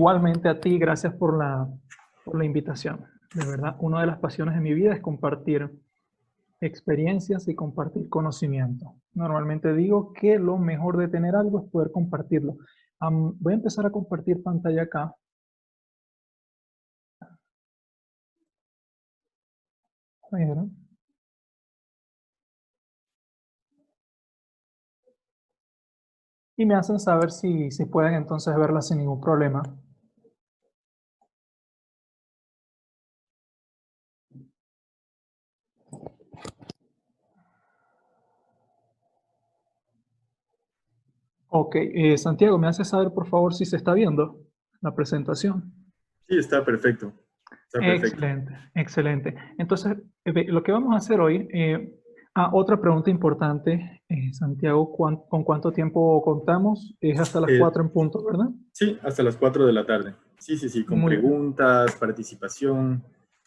Igualmente a ti, gracias por la invitación. De verdad, una de las pasiones de mi vida es compartir experiencias y compartir conocimiento. Normalmente digo que lo mejor de tener algo es poder compartirlo. Voy a empezar a compartir pantalla acá. A ver. Y me hacen saber si pueden entonces verla sin ningún problema. Ok, Santiago, ¿me haces saber por favor si se está viendo la presentación? Sí, está perfecto. Está perfecto. Excelente, excelente. Entonces, lo que vamos a hacer hoy, otra pregunta importante, Santiago, ¿con cuánto tiempo contamos? Es hasta las Eh, 4 en punto, ¿verdad? sí, hasta las 4 de la tarde. Sí, sí, sí, con Muy bien. preguntas, participación.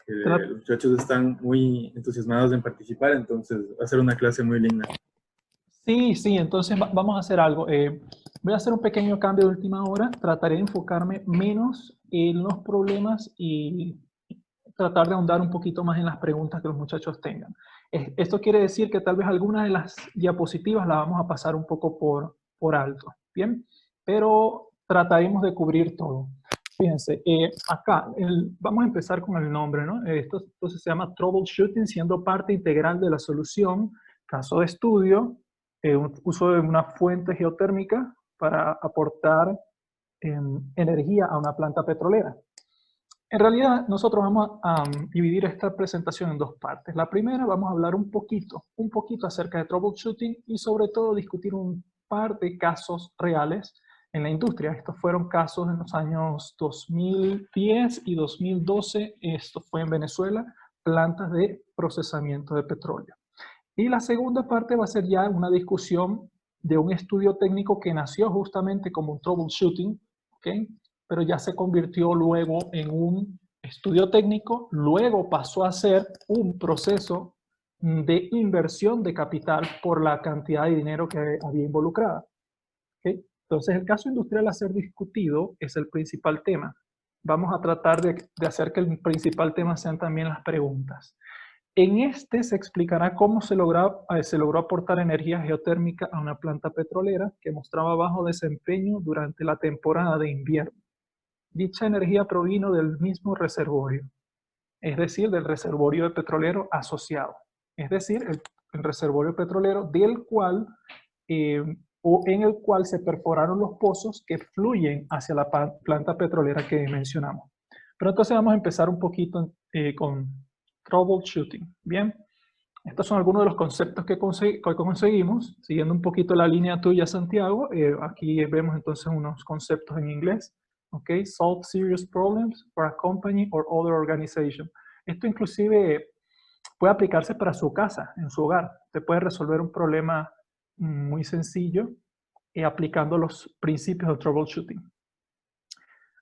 Tra- Los muchachos están muy entusiasmados en participar, entonces va a ser una clase muy linda. Sí, sí, entonces vamos a hacer algo. Voy a hacer un pequeño cambio de última hora. Trataré de enfocarme menos en los problemas y tratar de ahondar un poquito más en las preguntas que los muchachos tengan. Esto quiere decir que tal vez algunas de las diapositivas las vamos a pasar un poco por alto, ¿bien? Pero trataremos de cubrir todo. Fíjense, acá vamos a empezar con el nombre, ¿no? Esto entonces se llama troubleshooting, siendo parte integral de la solución, caso de estudio, uso de una fuente geotérmica para aportar energía a una planta petrolera. En realidad, nosotros vamos a dividir esta presentación en dos partes. La primera, vamos a hablar un poquito acerca de troubleshooting y sobre todo discutir un par de casos reales en la industria. Estos fueron casos en los años 2010 y 2012. Esto fue en Venezuela, plantas de procesamiento de petróleo. Y la segunda parte va a ser ya una discusión de un estudio técnico que nació justamente como un troubleshooting, ¿ok? Pero ya se convirtió luego en un estudio técnico, luego pasó a ser un proceso de inversión de capital por la cantidad de dinero que había involucrada. ¿Okay? Entonces, el caso industrial a ser discutido es el principal tema. Vamos a tratar de hacer que el principal tema sean también las preguntas. En este se explicará cómo se logró aportar energía geotérmica a una planta petrolera que mostraba bajo desempeño durante la temporada de invierno. Dicha energía provino del mismo reservorio, es decir, del reservorio de petrolero asociado, es decir, el reservorio petrolero del cual o en el cual se perforaron los pozos que fluyen hacia la planta petrolera que mencionamos. Pero entonces vamos a empezar un poquito con troubleshooting. Bien, estos son algunos de los conceptos que conseguimos, siguiendo un poquito la línea tuya, Santiago. Aquí vemos entonces unos conceptos en inglés. Okay, solve serious problems for a company or other organization. Esto inclusive puede aplicarse para su casa, en su hogar. Usted puede resolver un problema muy sencillo aplicando los principios del troubleshooting.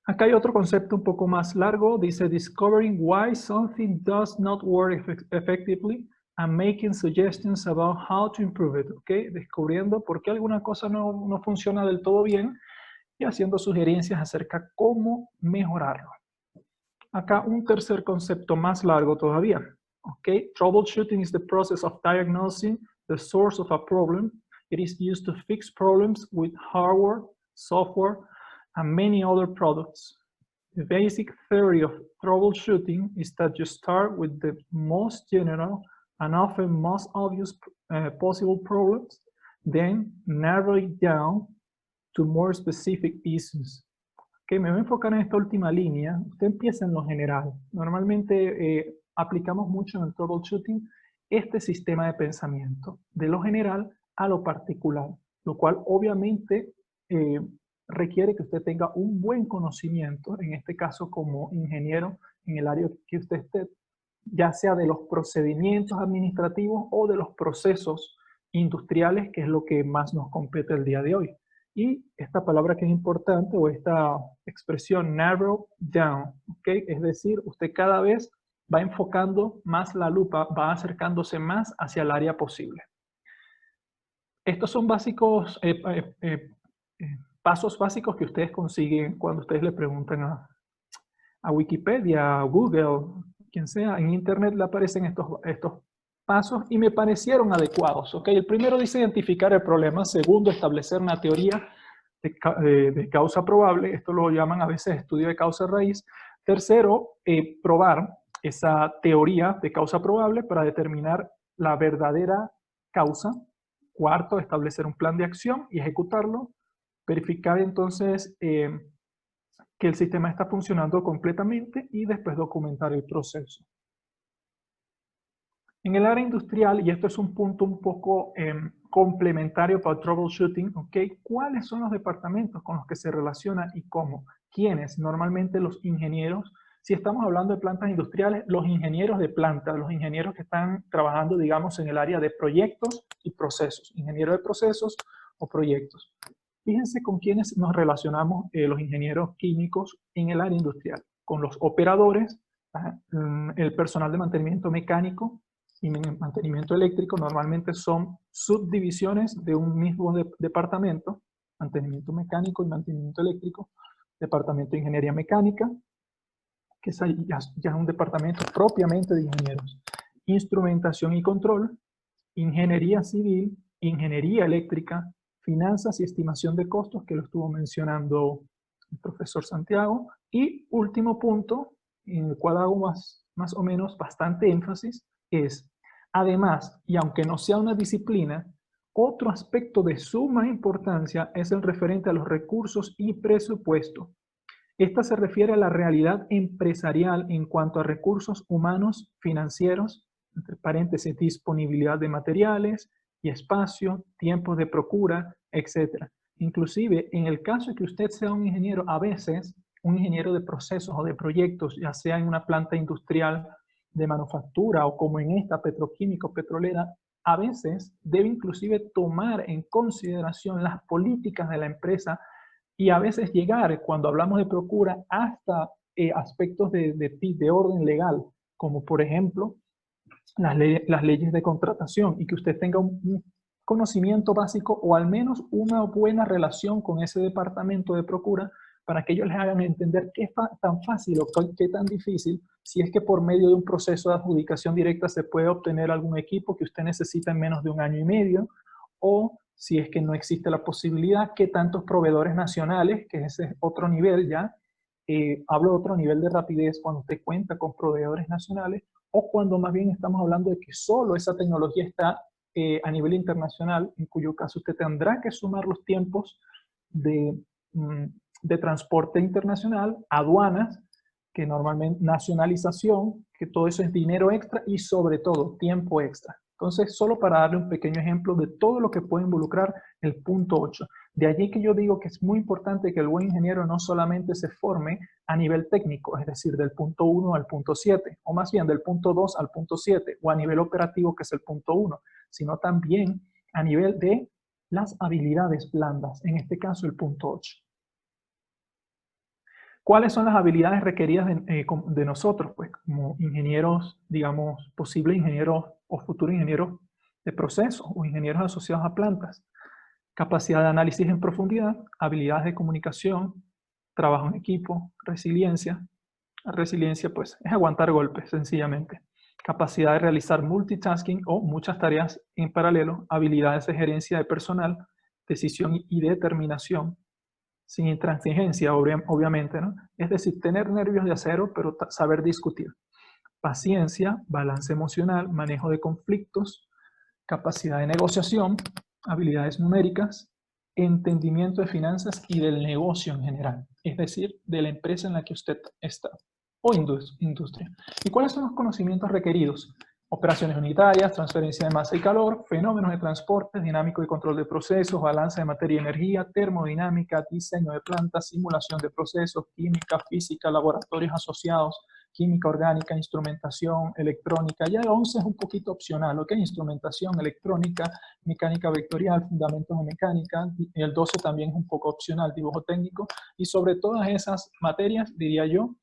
Acá hay otro concepto un poco más largo, dice discovering why something does not work effectively and making suggestions about how to improve it, ¿ok? Descubriendo por qué alguna cosa no funciona del todo bien y haciendo sugerencias acerca de cómo mejorarlo. Acá un tercer concepto más largo todavía, ¿ok? Troubleshooting is the process of diagnosing the source of a problem. It is used to fix problems with hardware, software, and many other products. The basic theory of troubleshooting is that you start with the most general and often most obvious possible problems, then narrow it down to more specific issues. Okay, me voy a enfocar en esta última línea. Usted empieza en lo general. Normalmente aplicamos mucho en el troubleshooting este sistema de pensamiento, de lo general a lo particular, lo cual obviamente requiere que usted tenga un buen conocimiento, en este caso como ingeniero en el área que usted esté, ya sea de los procedimientos administrativos o de los procesos industriales, que es lo que más nos compete el día de hoy. Y esta palabra que es importante, o esta expresión narrow down, ¿okay? Es decir, usted cada vez va enfocando más la lupa, va acercándose más hacia el área posible. Estos son básicos pasos básicos que ustedes consiguen cuando ustedes le preguntan a Wikipedia, a Google, quien sea, en Internet le aparecen estos pasos y me parecieron adecuados. ¿Okay? El primero dice identificar el problema. Segundo, establecer una teoría de causa probable. Esto lo llaman a veces estudio de causa raíz. Tercero, probar esa teoría de causa probable para determinar la verdadera causa. Cuarto, establecer un plan de acción y ejecutarlo. Verificar entonces que el sistema está funcionando completamente y después documentar el proceso. En el área industrial, y esto es un punto un poco complementario para el troubleshooting, ¿okay? ¿Cuáles son los departamentos con los que se relaciona y cómo? ¿Quiénes? Normalmente los ingenieros. Si estamos hablando de plantas industriales, los ingenieros de planta, los ingenieros que están trabajando, digamos, en el área de proyectos y procesos. Ingeniero de procesos o proyectos. Fíjense con quiénes nos relacionamos los ingenieros químicos en el área industrial. Con los operadores, el personal de mantenimiento mecánico y mantenimiento eléctrico normalmente son subdivisiones de un mismo departamento, mantenimiento mecánico y mantenimiento eléctrico, departamento de ingeniería mecánica, que es ya un departamento propiamente de ingenieros, instrumentación y control, ingeniería civil, ingeniería eléctrica, finanzas y estimación de costos, que lo estuvo mencionando el profesor Santiago, y último punto, en el cual hago más o menos bastante énfasis, es, además, y aunque no sea una disciplina, otro aspecto de suma importancia es el referente a los recursos y presupuesto. Esta se refiere a la realidad empresarial en cuanto a recursos humanos, financieros, entre paréntesis, disponibilidad de materiales y espacio, tiempos de procura, etc. Inclusive, en el caso de que usted sea un ingeniero, a veces, un ingeniero de procesos o de proyectos, ya sea en una planta industrial de manufactura o como en esta petroquímico petrolera, a veces debe inclusive tomar en consideración las políticas de la empresa y a veces llegar, cuando hablamos de procura, hasta aspectos de orden legal, como por ejemplo las leyes de contratación y que usted tenga un conocimiento básico o al menos una buena relación con ese departamento de procura para que ellos les hagan entender qué es tan fácil o qué tan difícil, si es que por medio de un proceso de adjudicación directa se puede obtener algún equipo que usted necesita en menos de 1 año y medio, o si es que no existe la posibilidad, que tantos proveedores nacionales, que ese es otro nivel ya, hablo de otro nivel de rapidez cuando usted cuenta con proveedores nacionales, o cuando más bien estamos hablando de que solo esa tecnología está a nivel internacional, en cuyo caso usted tendrá que sumar los tiempos de transporte internacional, aduanas, que normalmente nacionalización, que todo eso es dinero extra y sobre todo tiempo extra. Entonces, solo para darle un pequeño ejemplo de todo lo que puede involucrar el punto 8. De allí que yo digo que es muy importante que el buen ingeniero no solamente se forme a nivel técnico, es decir, del punto 1 al punto 7, o más bien del punto 2 al punto 7, o a nivel operativo, que es el punto 1, sino también a nivel de las habilidades blandas, en este caso el punto 8. ¿Cuáles son las habilidades requeridas de nosotros? Pues como ingenieros, digamos, posibles ingenieros o futuros ingenieros de procesos o ingenieros asociados a plantas. Capacidad de análisis en profundidad, habilidades de comunicación, trabajo en equipo, resiliencia. La resiliencia, pues, es aguantar golpes, sencillamente. Capacidad de realizar multitasking o muchas tareas en paralelo, habilidades de gerencia de personal, decisión y determinación, sin intransigencia, obviamente, ¿no? Es decir, tener nervios de acero, pero saber discutir. Paciencia, balance emocional, manejo de conflictos, capacidad de negociación, habilidades numéricas, entendimiento de finanzas y del negocio en general, es decir, de la empresa en la que usted está, o industria. ¿Y cuáles son los conocimientos requeridos? Operaciones unitarias, transferencia de masa y calor, fenómenos de transporte, dinámico y control de procesos, balance de materia y energía, termodinámica, diseño de plantas, simulación de procesos, química, física, laboratorios asociados, química orgánica, instrumentación, electrónica. Ya el 11 es un poquito opcional, ¿ok? Instrumentación, electrónica, mecánica vectorial, fundamentos de mecánica. El 12 también es un poco opcional, dibujo técnico. Y sobre todas esas materias, diría yo,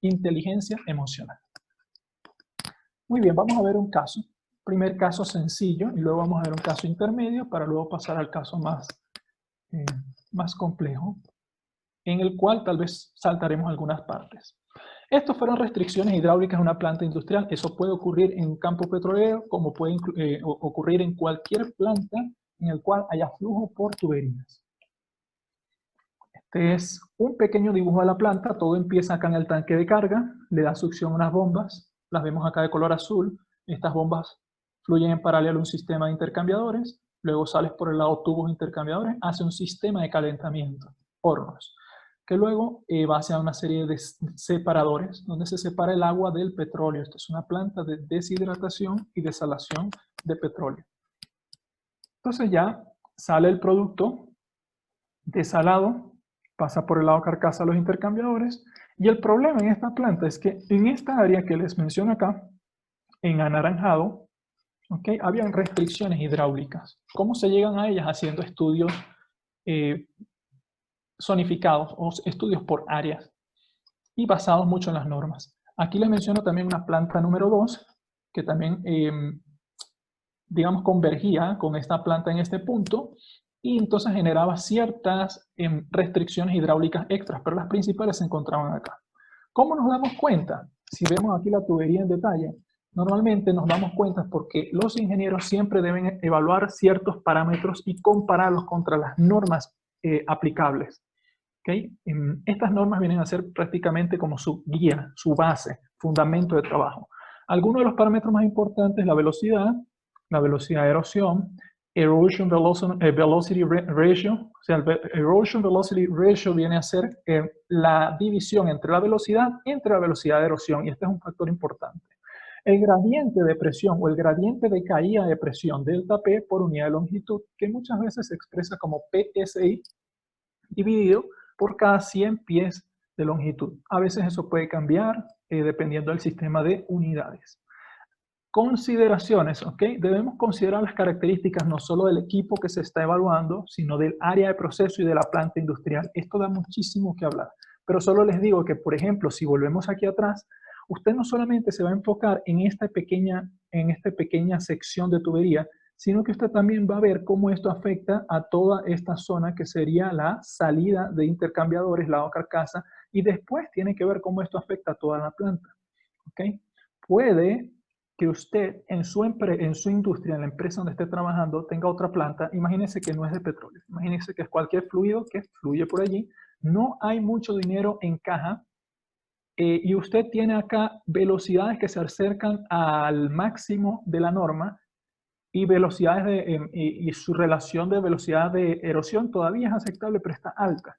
inteligencia emocional. Muy bien, vamos a ver un caso. Primer caso sencillo y luego vamos a ver un caso intermedio para luego pasar al caso más eh, más complejo, en el cual tal vez saltaremos algunas partes. Estas fueron restricciones hidráulicas en una planta industrial. Eso puede ocurrir en un campo petrolero, como puede ocurrir en cualquier planta en el cual haya flujo por tuberías. Este es un pequeño dibujo de la planta. Todo empieza acá en el tanque de carga, le da succión a unas bombas, las vemos acá de color azul. Estas bombas fluyen en paralelo a un sistema de intercambiadores, luego sales por el lado tubos intercambiadores, hace un sistema de calentamiento, hornos, que luego va hacia una serie de separadores donde se separa el agua del petróleo. Esta es una planta de deshidratación y desalación de petróleo. Entonces ya sale el producto desalado, pasa por el lado carcasa a los intercambiadores, y el problema en esta planta es que en esta área que les menciono acá, en anaranjado, ¿okay? Habían restricciones hidráulicas. ¿Cómo se llegan a ellas? Haciendo estudios zonificados o estudios por áreas y basados mucho en las normas. Aquí les menciono también una planta número 2 que también, digamos, convergía con esta planta en este punto y entonces generaba ciertas restricciones hidráulicas extras, pero las principales se encontraban acá. ¿Cómo nos damos cuenta? Si vemos aquí la tubería en detalle, normalmente nos damos cuenta porque los ingenieros siempre deben evaluar ciertos parámetros y compararlos contra las normas aplicables. ¿Okay? Estas normas vienen a ser prácticamente como su guía, su base, fundamento de trabajo. Algunos de los parámetros más importantes, la velocidad de erosión, Erosion Velocity Ratio, o sea, el Erosion Velocity Ratio viene a ser la división entre la velocidad de erosión, y este es un factor importante. El gradiente de presión o el gradiente de caída de presión, delta P por unidad de longitud, que muchas veces se expresa como PSI dividido por cada 100 pies de longitud. A veces eso puede cambiar dependiendo del sistema de unidades. Consideraciones, ¿ok? Debemos considerar las características no solo del equipo que se está evaluando, sino del área de proceso y de la planta industrial. Esto da muchísimo que hablar, pero solo les digo que, por ejemplo, si volvemos aquí atrás, usted no solamente se va a enfocar en esta pequeña sección de tubería, sino que usted también va a ver cómo esto afecta a toda esta zona que sería la salida de intercambiadores, lado carcasa, y después tiene que ver cómo esto afecta a toda la planta. ¿Okay? Puede que usted en su industria, en la empresa donde esté trabajando, tenga otra planta. Imagínese que no es de petróleo, imagínese que es cualquier fluido que fluye por allí, no hay mucho dinero en caja, y usted tiene acá velocidades que se acercan al máximo de la norma, y velocidades y su relación de velocidad de erosión todavía es aceptable, pero está alta.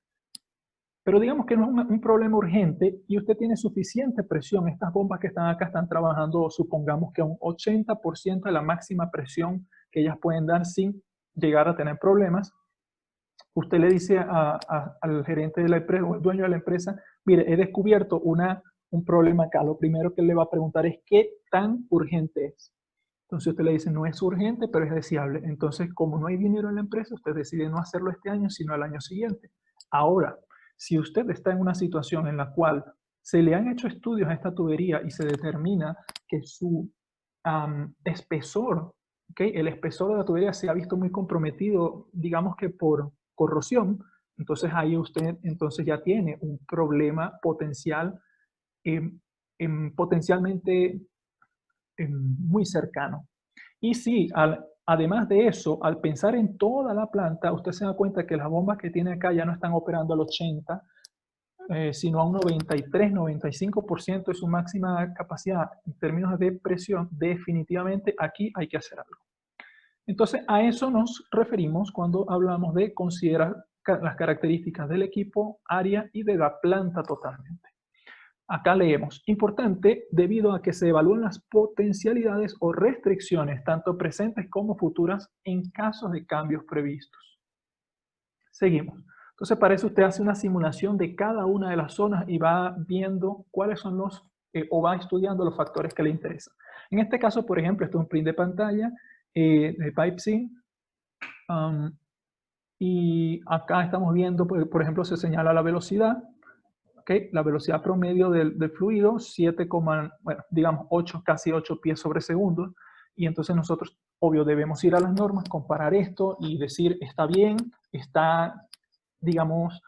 Pero digamos que no es un problema urgente y usted tiene suficiente presión. Estas bombas que están acá están trabajando, supongamos que a un 80% de la máxima presión que ellas pueden dar sin llegar a tener problemas. Usted le dice al gerente de la empresa o al dueño de la empresa, mire, he descubierto un problema acá. Lo primero que él le va a preguntar es qué tan urgente es. Entonces usted le dice, no es urgente, pero es deseable. Entonces, como no hay dinero en la empresa, usted decide no hacerlo este año, sino el año siguiente. Ahora, si usted está en una situación en la cual se le han hecho estudios a esta tubería y se determina que su espesor, ¿okay? El espesor de la tubería se ha visto muy comprometido, digamos que por corrosión, entonces ahí usted ya tiene un problema potencial, potencialmente muy cercano. Y sí, además de eso, al pensar en toda la planta, usted se da cuenta que las bombas que tiene acá ya no están operando al 80, sino a un 93, 95% de su máxima capacidad en términos de presión. Definitivamente aquí hay que hacer algo. Entonces, a eso nos referimos cuando hablamos de considerar las características del equipo, área y de la planta totalmente. Acá leemos, importante debido a que se evalúan las potencialidades o restricciones, tanto presentes como futuras, en casos de cambios previstos. Seguimos. Entonces, para eso usted hace una simulación de cada una de las zonas y va viendo cuáles son o va estudiando los factores que le interesan. En este caso, por ejemplo, esto es un print de pantalla de PipeSync. Y acá estamos viendo, por ejemplo, se señala la velocidad. Okay, la velocidad promedio del fluido, 7, bueno, digamos 8, casi 8 pies sobre segundo. y entonces nosotros, obvio, debemos ir a las normas, comparar esto y decir, está bien, está, digamos,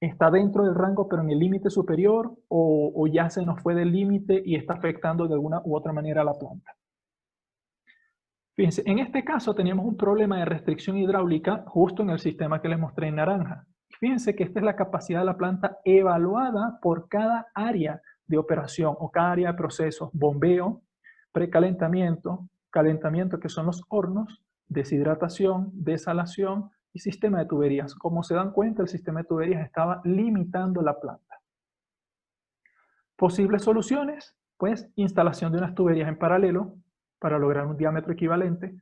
está dentro del rango pero en el límite superior, o ya se nos fue del límite y está afectando de alguna u otra manera a la planta. Fíjense, en este caso teníamos un problema de restricción hidráulica justo en el sistema que les mostré en naranja. Fíjense que esta es la capacidad de la planta evaluada por cada área de operación o cada área de procesos: bombeo, precalentamiento, calentamiento, que son los hornos, deshidratación, desalación y sistema de tuberías. Como se dan cuenta, el sistema de tuberías estaba limitando la planta. Posibles soluciones, pues instalación de unas tuberías en paralelo para lograr un diámetro equivalente,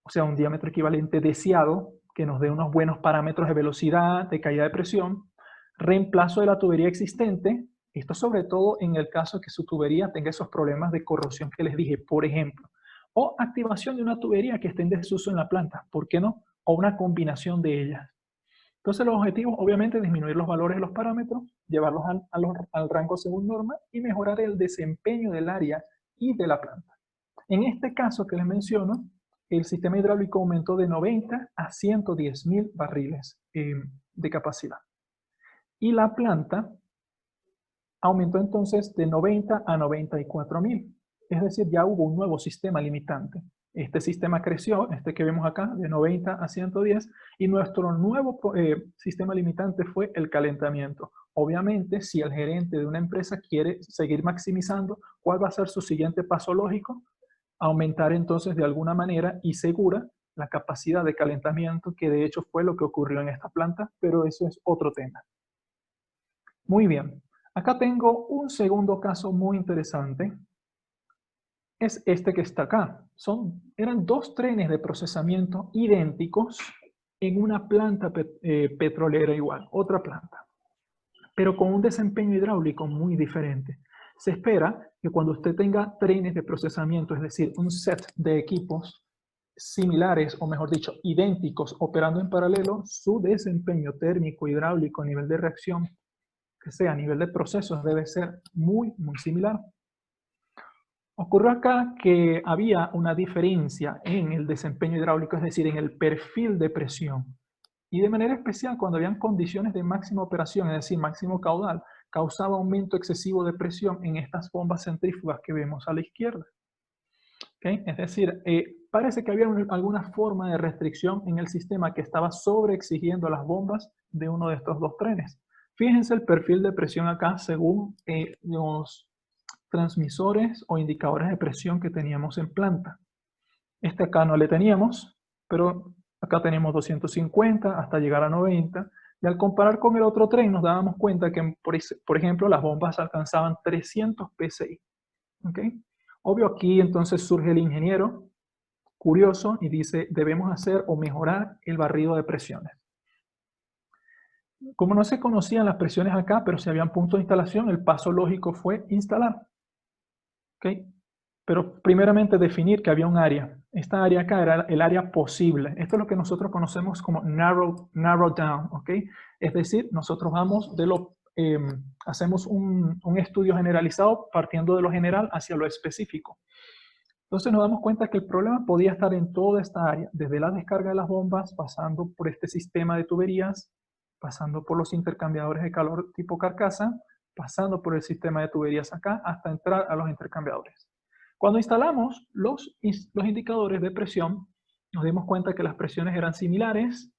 o sea, un diámetro equivalente deseado, que nos dé unos buenos parámetros de velocidad, de caída de presión, reemplazo de la tubería existente, esto sobre todo en el caso de que su tubería tenga esos problemas de corrosión que les dije, por ejemplo, o activación de una tubería que esté en desuso en la planta, ¿por qué no? O una combinación de ellas. Entonces los objetivos, obviamente, disminuir los valores de los parámetros, llevarlos al rango según norma y mejorar el desempeño del área y de la planta. En este caso que les menciono, el sistema hidráulico aumentó de 90 a 110.000 barriles de capacidad. Y la planta aumentó entonces de 90 a 94.000. Es decir, ya hubo un nuevo sistema limitante. Este sistema creció, este que vemos acá, de 90 a 110, y nuestro nuevo sistema limitante fue el calentamiento. Obviamente, si el gerente de una empresa quiere seguir maximizando, ¿cuál va a ser su siguiente paso lógico? Aumentar entonces de alguna manera y segura la capacidad de calentamiento, que de hecho fue lo que ocurrió en esta planta, pero eso es otro tema. Muy bien, acá tengo un segundo caso muy interesante. Es este que está acá. Eran dos trenes de procesamiento idénticos en una planta petrolera igual, otra planta, pero con un desempeño hidráulico muy diferente. Se espera que cuando usted tenga trenes de procesamiento, es decir, un set de equipos similares, o mejor dicho, idénticos, operando en paralelo, su desempeño térmico, hidráulico, nivel de reacción, que sea a nivel de procesos, debe ser muy, muy similar. Ocurrió acá que había una diferencia en el desempeño hidráulico, es decir, en el perfil de presión. Y de manera especial, cuando habían condiciones de máxima operación, es decir, máximo caudal, causaba aumento excesivo de presión en estas bombas centrífugas que vemos a la izquierda. ¿Okay? Es decir, parece que había alguna forma de restricción en el sistema que estaba sobreexigiendo las bombas de uno de estos dos trenes. Fíjense el perfil de presión acá según los transmisores o indicadores de presión que teníamos en planta. Este acá no le teníamos, pero acá tenemos 250 hasta llegar a 90. Y al comparar con el otro tren nos dábamos cuenta que, por ejemplo, las bombas alcanzaban 300 psi. ¿Okay? Obvio, aquí entonces surge el ingeniero curioso y dice, debemos hacer o mejorar el barrido de presiones. Como no se conocían las presiones acá, pero si habían puntos de instalación, el paso lógico fue instalar. ¿Okay? Pero primeramente definir que había un área. Esta área acá era el área posible. Esto es lo que nosotros conocemos como narrow down. ¿Okay? Es decir, nosotros vamos de lo, hacemos un estudio generalizado partiendo de lo general hacia lo específico. Entonces nos damos cuenta que el problema podía estar en toda esta área, desde la descarga de las bombas, pasando por este sistema de tuberías, pasando por los intercambiadores de calor tipo carcasa, pasando por el sistema de tuberías acá, hasta entrar a los intercambiadores. Cuando instalamos los indicadores de presión, nos dimos cuenta que las presiones eran similares,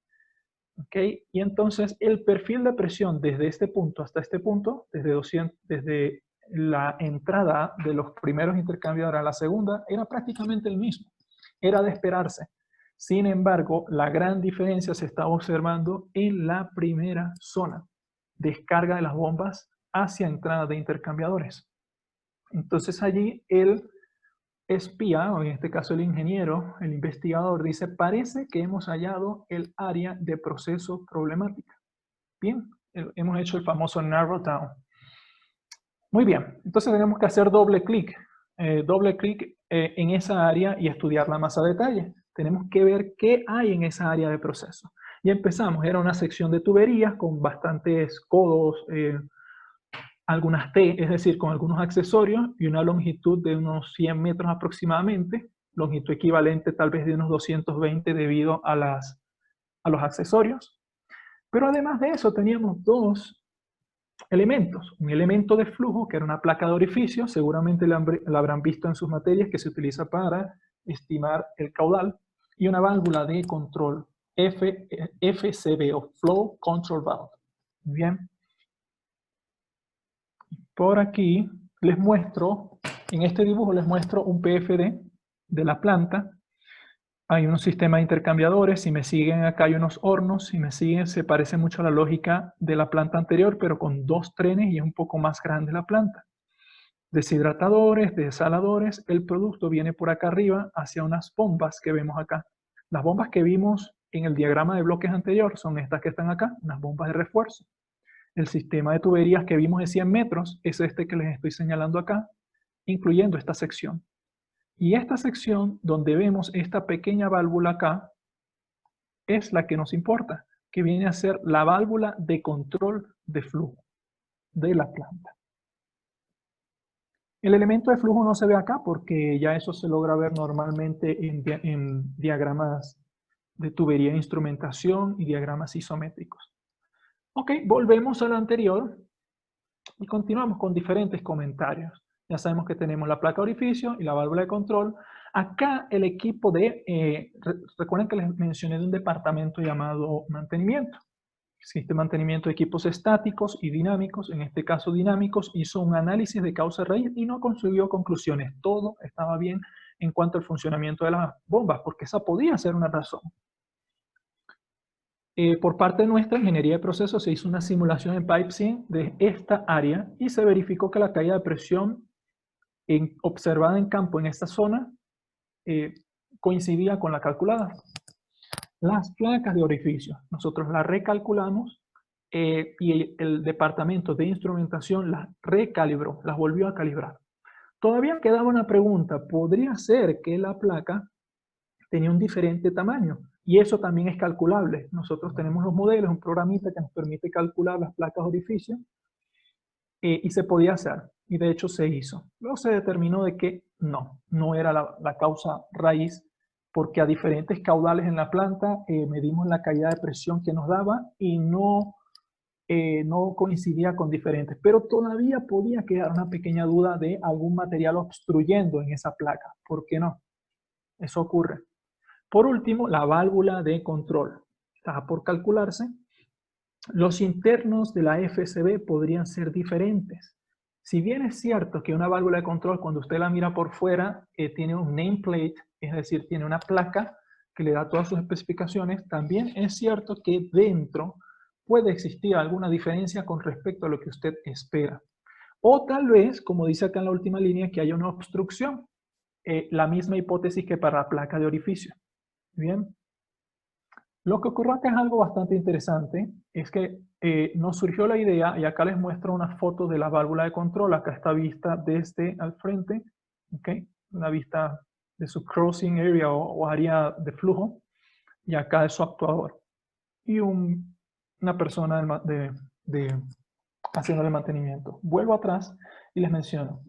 ¿okay? Y entonces el perfil de presión desde este punto hasta este punto, desde la entrada de los primeros intercambiadores a la segunda, era prácticamente el mismo. Era de esperarse. Sin embargo, la gran diferencia se estaba observando en la primera zona, descarga de las bombas hacia entrada de intercambiadores. Entonces allí el espía, o en este caso el ingeniero, el investigador, dice, parece que hemos hallado el área de proceso problemática. Bien, hemos hecho el famoso narrow down. Muy bien, entonces tenemos que hacer doble clic en esa área y estudiarla más a detalle. Tenemos que ver qué hay en esa área de proceso. Y empezamos, era una sección de tuberías con bastantes codos algunas T, es decir, con algunos accesorios y una longitud de unos 100 metros aproximadamente, longitud equivalente tal vez de unos 220 debido a los accesorios. Pero además de eso teníamos dos elementos. Un elemento de flujo, que era una placa de orificio, seguramente la habrán visto en sus materias, que se utiliza para estimar el caudal, y una válvula de control, FCV, o Flow Control Valve. Bien. Por aquí les muestro, en este dibujo les muestro un PFD de la planta. Hay unos sistemas de intercambiadores, si me siguen acá hay unos hornos, si me siguen se parece mucho a la lógica de la planta anterior, pero con dos trenes y es un poco más grande la planta. Deshidratadores, desaladores, el producto viene por acá arriba hacia unas bombas que vemos acá. Las bombas que vimos en el diagrama de bloques anterior son estas que están acá, unas bombas de refuerzo. El sistema de tuberías que vimos de 100 metros es este que les estoy señalando acá, incluyendo esta sección. Y esta sección donde vemos esta pequeña válvula acá es la que nos importa, que viene a ser la válvula de control de flujo de la planta. El elemento de flujo no se ve acá porque ya eso se logra ver normalmente en diagramas de tubería de instrumentación y diagramas isométricos. Ok, volvemos a lo anterior y continuamos con diferentes comentarios. Ya sabemos que tenemos la placa de orificio y la válvula de control. Acá el equipo de, recuerden que les mencioné de un departamento llamado mantenimiento. Existe mantenimiento de equipos estáticos y dinámicos. En este caso dinámicos hizo un análisis de causa-raíz y no consiguió conclusiones. Todo estaba bien en cuanto al funcionamiento de las bombas, porque esa podía ser una razón. Por parte de nuestra ingeniería de procesos se hizo una simulación en PipeSim de esta área y se verificó que la caída de presión observada en campo en esta zona coincidía con la calculada. Las placas de orificio, nosotros las recalculamos y el departamento de instrumentación las recalibró, las volvió a calibrar. Todavía quedaba una pregunta, ¿podría ser que la placa tenía un diferente tamaño? Y eso también es calculable. Nosotros tenemos los modelos, un programita que nos permite calcular las placas de orificio y se podía hacer. Y de hecho se hizo. Luego se determinó de que no era la causa raíz, porque a diferentes caudales en la planta medimos la caída de presión que nos daba y no coincidía con diferentes. Pero todavía podía quedar una pequeña duda de algún material obstruyendo en esa placa. ¿Por qué no? Eso ocurre. Por último, la válvula de control. Está por calcularse. Los internos de la FCV podrían ser diferentes. Si bien es cierto que una válvula de control, cuando usted la mira por fuera, tiene un nameplate, es decir, tiene una placa que le da todas sus especificaciones, también es cierto que dentro puede existir alguna diferencia con respecto a lo que usted espera. O tal vez, como dice acá en la última línea, que haya una obstrucción. La misma hipótesis que para la placa de orificio. Bien. Lo que ocurrió acá es algo bastante interesante, es que nos surgió la idea, y acá les muestro una foto de la válvula de control, acá está vista desde al frente, ¿okay? Una vista de su crossing area o área de flujo, y acá es su actuador. Y una persona haciendo el mantenimiento. Vuelvo atrás y les menciono.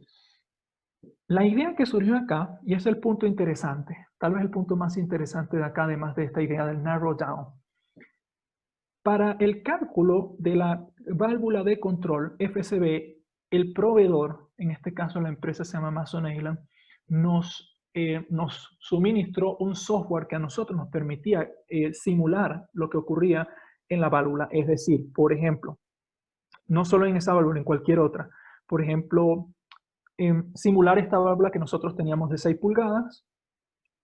La idea que surgió acá, y es el punto interesante, tal vez el punto más interesante de acá, además de esta idea del narrow down. Para el cálculo de la válvula de control FCV, el proveedor, en este caso la empresa se llama Mason Island, nos suministró un software que a nosotros nos permitía simular lo que ocurría en la válvula. Es decir, por ejemplo, no solo en esa válvula, en cualquier otra. Por ejemplo, simular esta válvula que nosotros teníamos de 6 pulgadas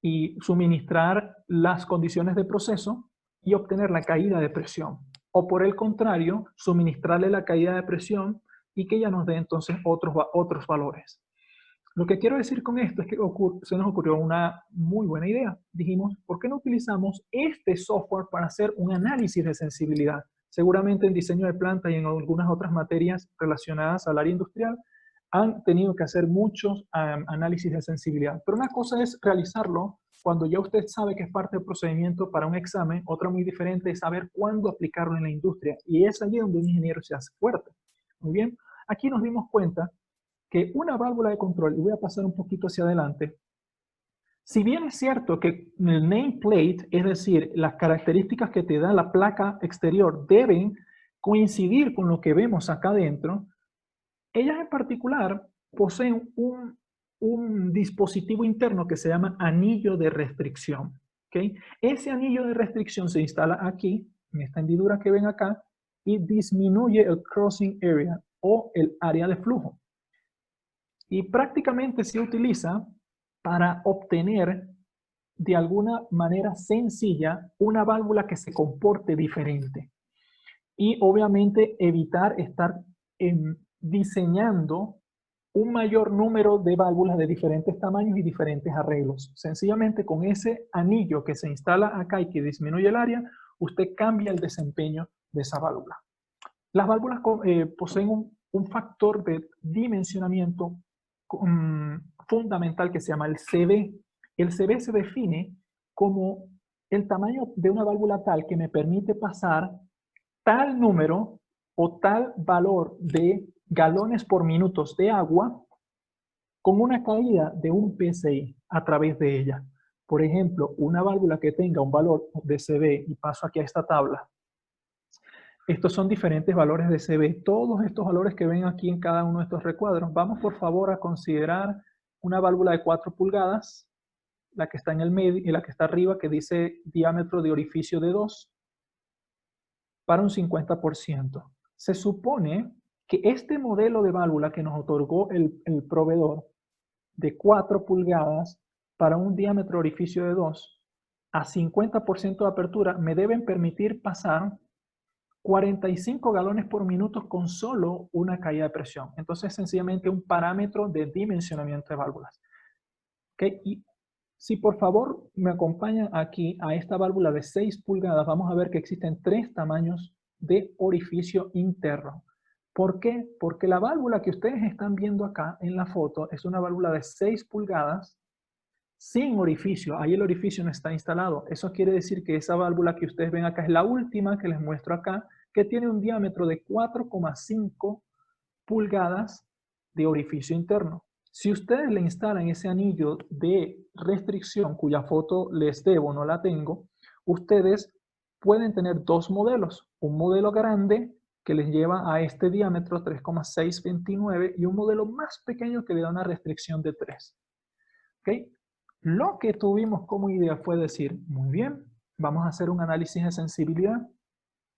y suministrar las condiciones de proceso y obtener la caída de presión. O por el contrario, suministrarle la caída de presión y que ella nos dé entonces otros valores. Lo que quiero decir con esto es que se nos ocurrió una muy buena idea. Dijimos, ¿por qué no utilizamos este software para hacer un análisis de sensibilidad? Seguramente en diseño de planta y en algunas otras materias relacionadas al área industrial han tenido que hacer muchos análisis de sensibilidad. Pero una cosa es realizarlo cuando ya usted sabe que es parte del procedimiento para un examen. Otra muy diferente es saber cuándo aplicarlo en la industria. Y es allí donde un ingeniero se hace fuerte. Muy bien. aquí nos dimos cuenta que una válvula de control, y voy a pasar un poquito hacia adelante, si bien es cierto que el nameplate, es decir, las características que te da la placa exterior deben coincidir con lo que vemos acá adentro, ellas en particular poseen un dispositivo interno que se llama anillo de restricción. ¿Okay? Ese anillo de restricción se instala aquí, en esta hendidura que ven acá, y disminuye el crossing area o el área de flujo. Y prácticamente se utiliza para obtener de alguna manera sencilla una válvula que se comporte diferente. Y obviamente evitar estar diseñando un mayor número de válvulas de diferentes tamaños y diferentes arreglos. Sencillamente con ese anillo que se instala acá y que disminuye el área, usted cambia el desempeño de esa válvula. Las válvulas poseen un factor de dimensionamiento fundamental que se llama el CB. El CB se define como el tamaño de una válvula tal que me permite pasar tal número o tal valor de galones por minutos de agua con una caída de un PSI a través de ella. Por ejemplo, una válvula que tenga un valor de CB, y paso aquí a esta tabla, estos son diferentes valores de CB. Todos estos valores que ven aquí en cada uno de estos recuadros, vamos por favor a considerar una válvula de 4 pulgadas, la que está en el medio y la que está arriba que dice diámetro de orificio de 2, para un 50%. Se supone que este modelo de válvula que nos otorgó el proveedor de 4 pulgadas para un diámetro de orificio de 2 a 50% de apertura me deben permitir pasar 45 galones por minuto con solo una caída de presión. Entonces, sencillamente un parámetro de dimensionamiento de válvulas. ¿Okay? Y si por favor me acompañan aquí a esta válvula de 6 pulgadas, vamos a ver que existen 3 tamaños de orificio interno. ¿Por qué? Porque la válvula que ustedes están viendo acá en la foto es una válvula de 6 pulgadas sin orificio. Ahí el orificio no está instalado. Eso quiere decir que esa válvula que ustedes ven acá es la última que les muestro acá, que tiene un diámetro de 4,5 pulgadas de orificio interno. Si ustedes le instalan ese anillo de restricción, cuya foto les debo, no la tengo, ustedes pueden tener dos modelos. Un modelo grande que les lleva a este diámetro 3,629 y un modelo más pequeño que le da una restricción de 3. ¿Okay? Lo que tuvimos como idea fue decir, muy bien, vamos a hacer un análisis de sensibilidad.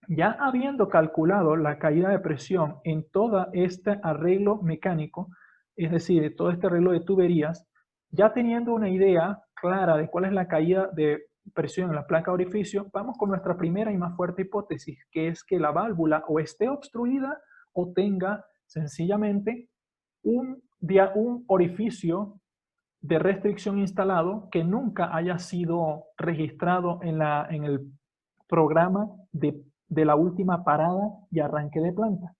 Ya habiendo calculado la caída de presión en todo este arreglo mecánico, es decir, de todo este arreglo de tuberías, ya teniendo una idea clara de cuál es la caída de presión en la placa de orificio, vamos con nuestra primera y más fuerte hipótesis, que es que la válvula o esté obstruida o tenga sencillamente un orificio de restricción instalado que nunca haya sido registrado en el programa de la última parada y arranque de planta,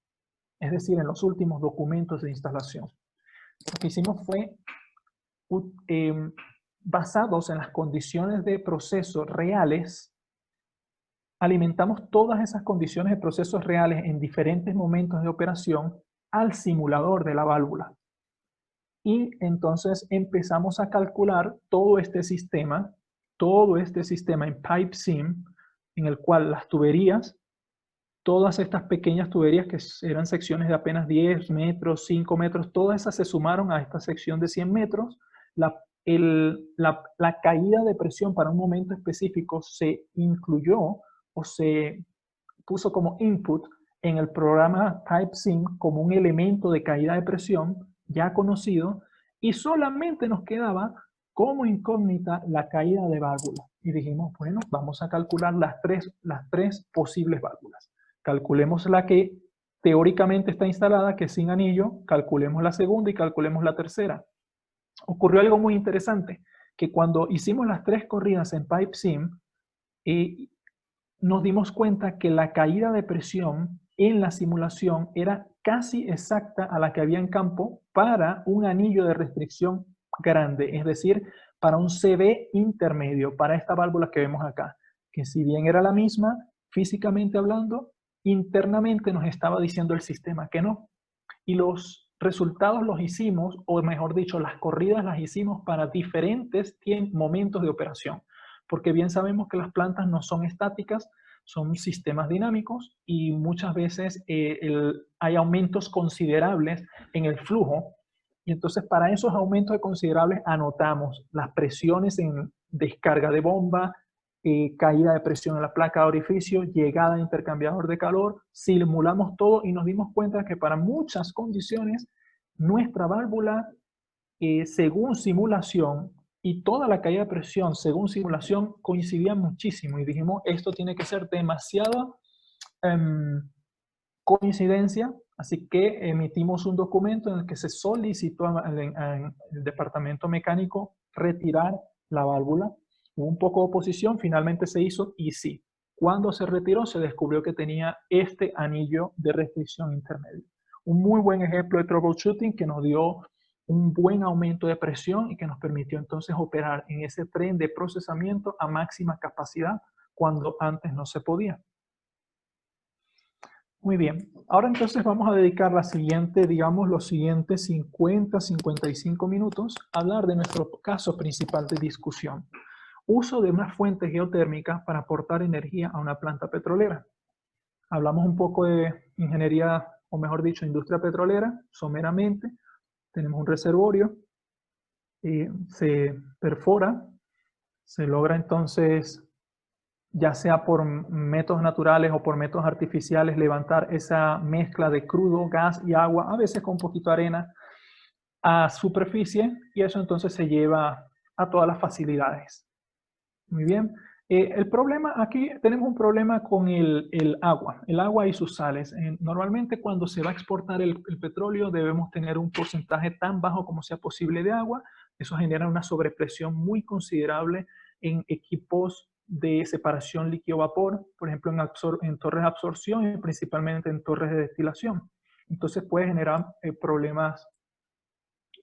es decir, en los últimos documentos de instalación. Lo que hicimos fue, basados en las condiciones de proceso reales, alimentamos todas esas condiciones de procesos reales en diferentes momentos de operación al simulador de la válvula. Y entonces empezamos a calcular todo este sistema en PipeSim, en el cual las tuberías, todas estas pequeñas tuberías que eran secciones de apenas 10 metros, 5 metros, todas esas se sumaron a esta sección de 100 metros. La caída de presión para un momento específico se incluyó o se puso como input en el programa PipeSim como un elemento de caída de presión ya conocido, y solamente nos quedaba como incógnita la caída de válvula. Y dijimos, bueno, vamos a calcular las tres posibles válvulas. Calculemos la que teóricamente está instalada, que es sin anillo, calculemos la segunda y calculemos la tercera. Ocurrió algo muy interesante, que cuando hicimos las 3 corridas en PipeSim, nos dimos cuenta que la caída de presión en la simulación era casi exacta a la que había en campo para un anillo de restricción grande, es decir, para un CB intermedio, para esta válvula que vemos acá, que si bien era la misma, físicamente hablando, internamente nos estaba diciendo el sistema que no. y los resultados los hicimos, o mejor dicho, las corridas las hicimos para diferentes momentos de operación, porque bien sabemos que las plantas no son estáticas, son sistemas dinámicos y muchas veces hay aumentos considerables en el flujo. Y entonces para esos aumentos considerables anotamos las presiones en descarga de bomba, caída de presión en la placa de orificio, llegada de intercambiador de calor, simulamos todo y nos dimos cuenta que para muchas condiciones nuestra válvula, según simulación, y toda la caída de presión según simulación coincidían muchísimo y dijimos, esto tiene que ser demasiada coincidencia, así que emitimos un documento en el que se solicitó al departamento mecánico retirar la válvula. Hubo un poco de oposición, finalmente se hizo y sí. Cuando se retiró se descubrió que tenía este anillo de restricción intermedio. Un muy buen ejemplo de troubleshooting que nos dio un buen aumento de presión y que nos permitió entonces operar en ese tren de procesamiento a máxima capacidad cuando antes no se podía. Muy bien, ahora entonces vamos a dedicar la siguiente, digamos, los siguientes 50-55 minutos a hablar de nuestro caso principal de discusión. Uso de una fuente geotérmica para aportar energía a una planta petrolera. Hablamos un poco de ingeniería, o mejor dicho, industria petrolera, someramente. Tenemos un reservorio, se perfora, se logra entonces, ya sea por métodos naturales o por métodos artificiales, levantar esa mezcla de crudo, gas y agua, a veces con un poquito de arena, a superficie, y eso entonces se lleva a todas las facilidades. Muy bien. El problema, aquí tenemos un problema con el agua y sus sales. Normalmente cuando se va a exportar el petróleo debemos tener un porcentaje tan bajo como sea posible de agua. Eso genera una sobrepresión muy considerable en equipos de separación líquido-vapor, por ejemplo en torres de absorción y principalmente en torres de destilación. Entonces puede generar problemas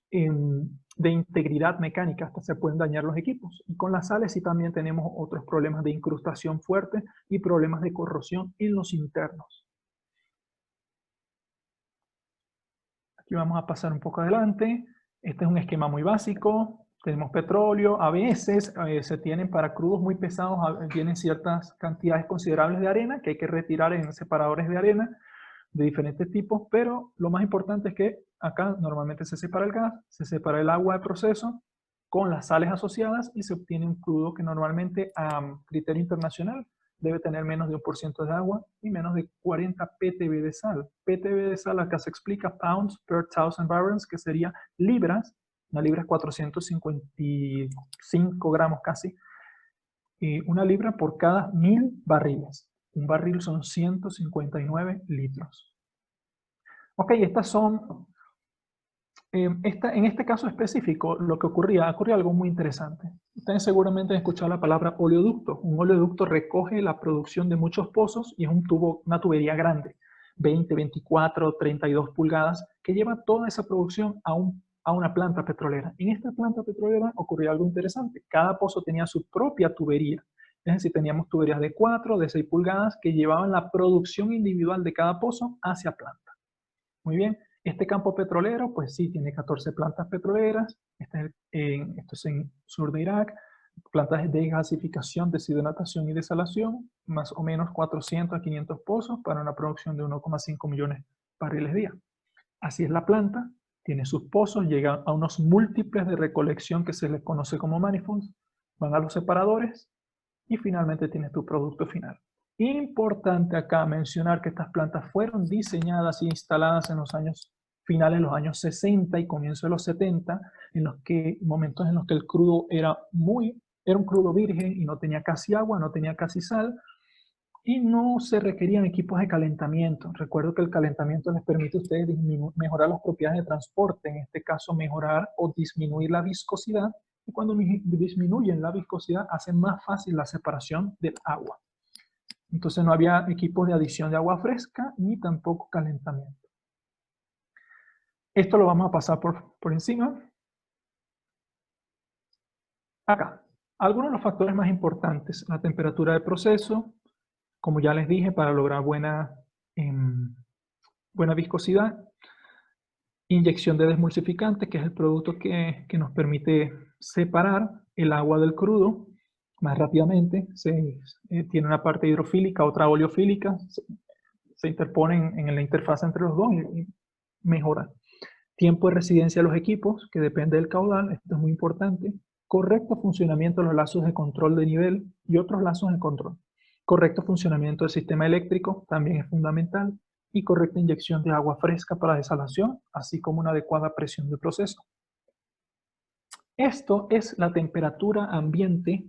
de integridad mecánica, hasta se pueden dañar los equipos. Y con las sales sí también tenemos otros problemas de incrustación fuerte y problemas de corrosión en los internos. Aquí vamos a pasar un poco adelante. Este es un esquema muy básico. Tenemos petróleo. A veces se tienen para crudos muy pesados, tienen ciertas cantidades considerables de arena que hay que retirar en separadores de arena de diferentes tipos, pero lo más importante es que acá normalmente se separa el gas, se separa el agua de proceso con las sales asociadas y se obtiene un crudo que normalmente a criterio internacional debe tener menos de 1% de agua y menos de 40 ppb de sal. ppb de sal acá se explica pounds per 1000 barrels, que sería libras. Una libra es 455 gramos casi. Una libra por cada 1000 barriles. Un barril son 159 litros. Ok, estas son, en este caso específico, lo que ocurría algo muy interesante. Ustedes seguramente han escuchado la palabra oleoducto. Un oleoducto recoge la producción de muchos pozos y es un tubo, una tubería grande, 20, 24, 32 pulgadas, que lleva toda esa producción a una planta petrolera. En esta planta petrolera ocurrió algo interesante. Cada pozo tenía su propia tubería. Es decir, teníamos tuberías de 4, de 6 pulgadas que llevaban la producción individual de cada pozo hacia planta. Muy bien, este campo petrolero, pues sí, tiene 14 plantas petroleras. Esto es en sur de Irak. Plantas de gasificación, deshidratación y desalación, más o menos 400 a 500 pozos para una producción de 1,5 millones de barriles día. Así es la planta, tiene sus pozos, llega a unos múltiples de recolección que se les conoce como manifolds, van a los separadores y finalmente tienes tu producto final. Importante acá mencionar que estas plantas fueron diseñadas e instaladas en los años finales de los años 60 y comienzo de los 70, momentos en los que el crudo era un crudo virgen y no tenía casi agua, no tenía casi sal, y no se requerían equipos de calentamiento. Recuerdo que el calentamiento les permite a ustedes mejorar las propiedades de transporte, en este caso mejorar o disminuir la viscosidad, y cuando disminuyen la viscosidad hacen más fácil la separación del agua. Entonces no había equipos de adición de agua fresca ni tampoco calentamiento. Esto lo vamos a pasar por encima. Acá, algunos de los factores más importantes: la temperatura de proceso, como ya les dije, para lograr buena viscosidad. Inyección de desmulsificante, que es el producto que nos permite separar el agua del crudo más rápidamente. Tiene una parte hidrofílica, otra oleofílica. Se interponen en la interfaz entre los dos y mejora. Tiempo de residencia de los equipos, que depende del caudal, esto es muy importante. Correcto funcionamiento de los lazos de control de nivel y otros lazos de control. Correcto funcionamiento del sistema eléctrico, también es fundamental. Y correcta inyección de agua fresca para desalación, así como una adecuada presión de proceso. Esto es la temperatura ambiente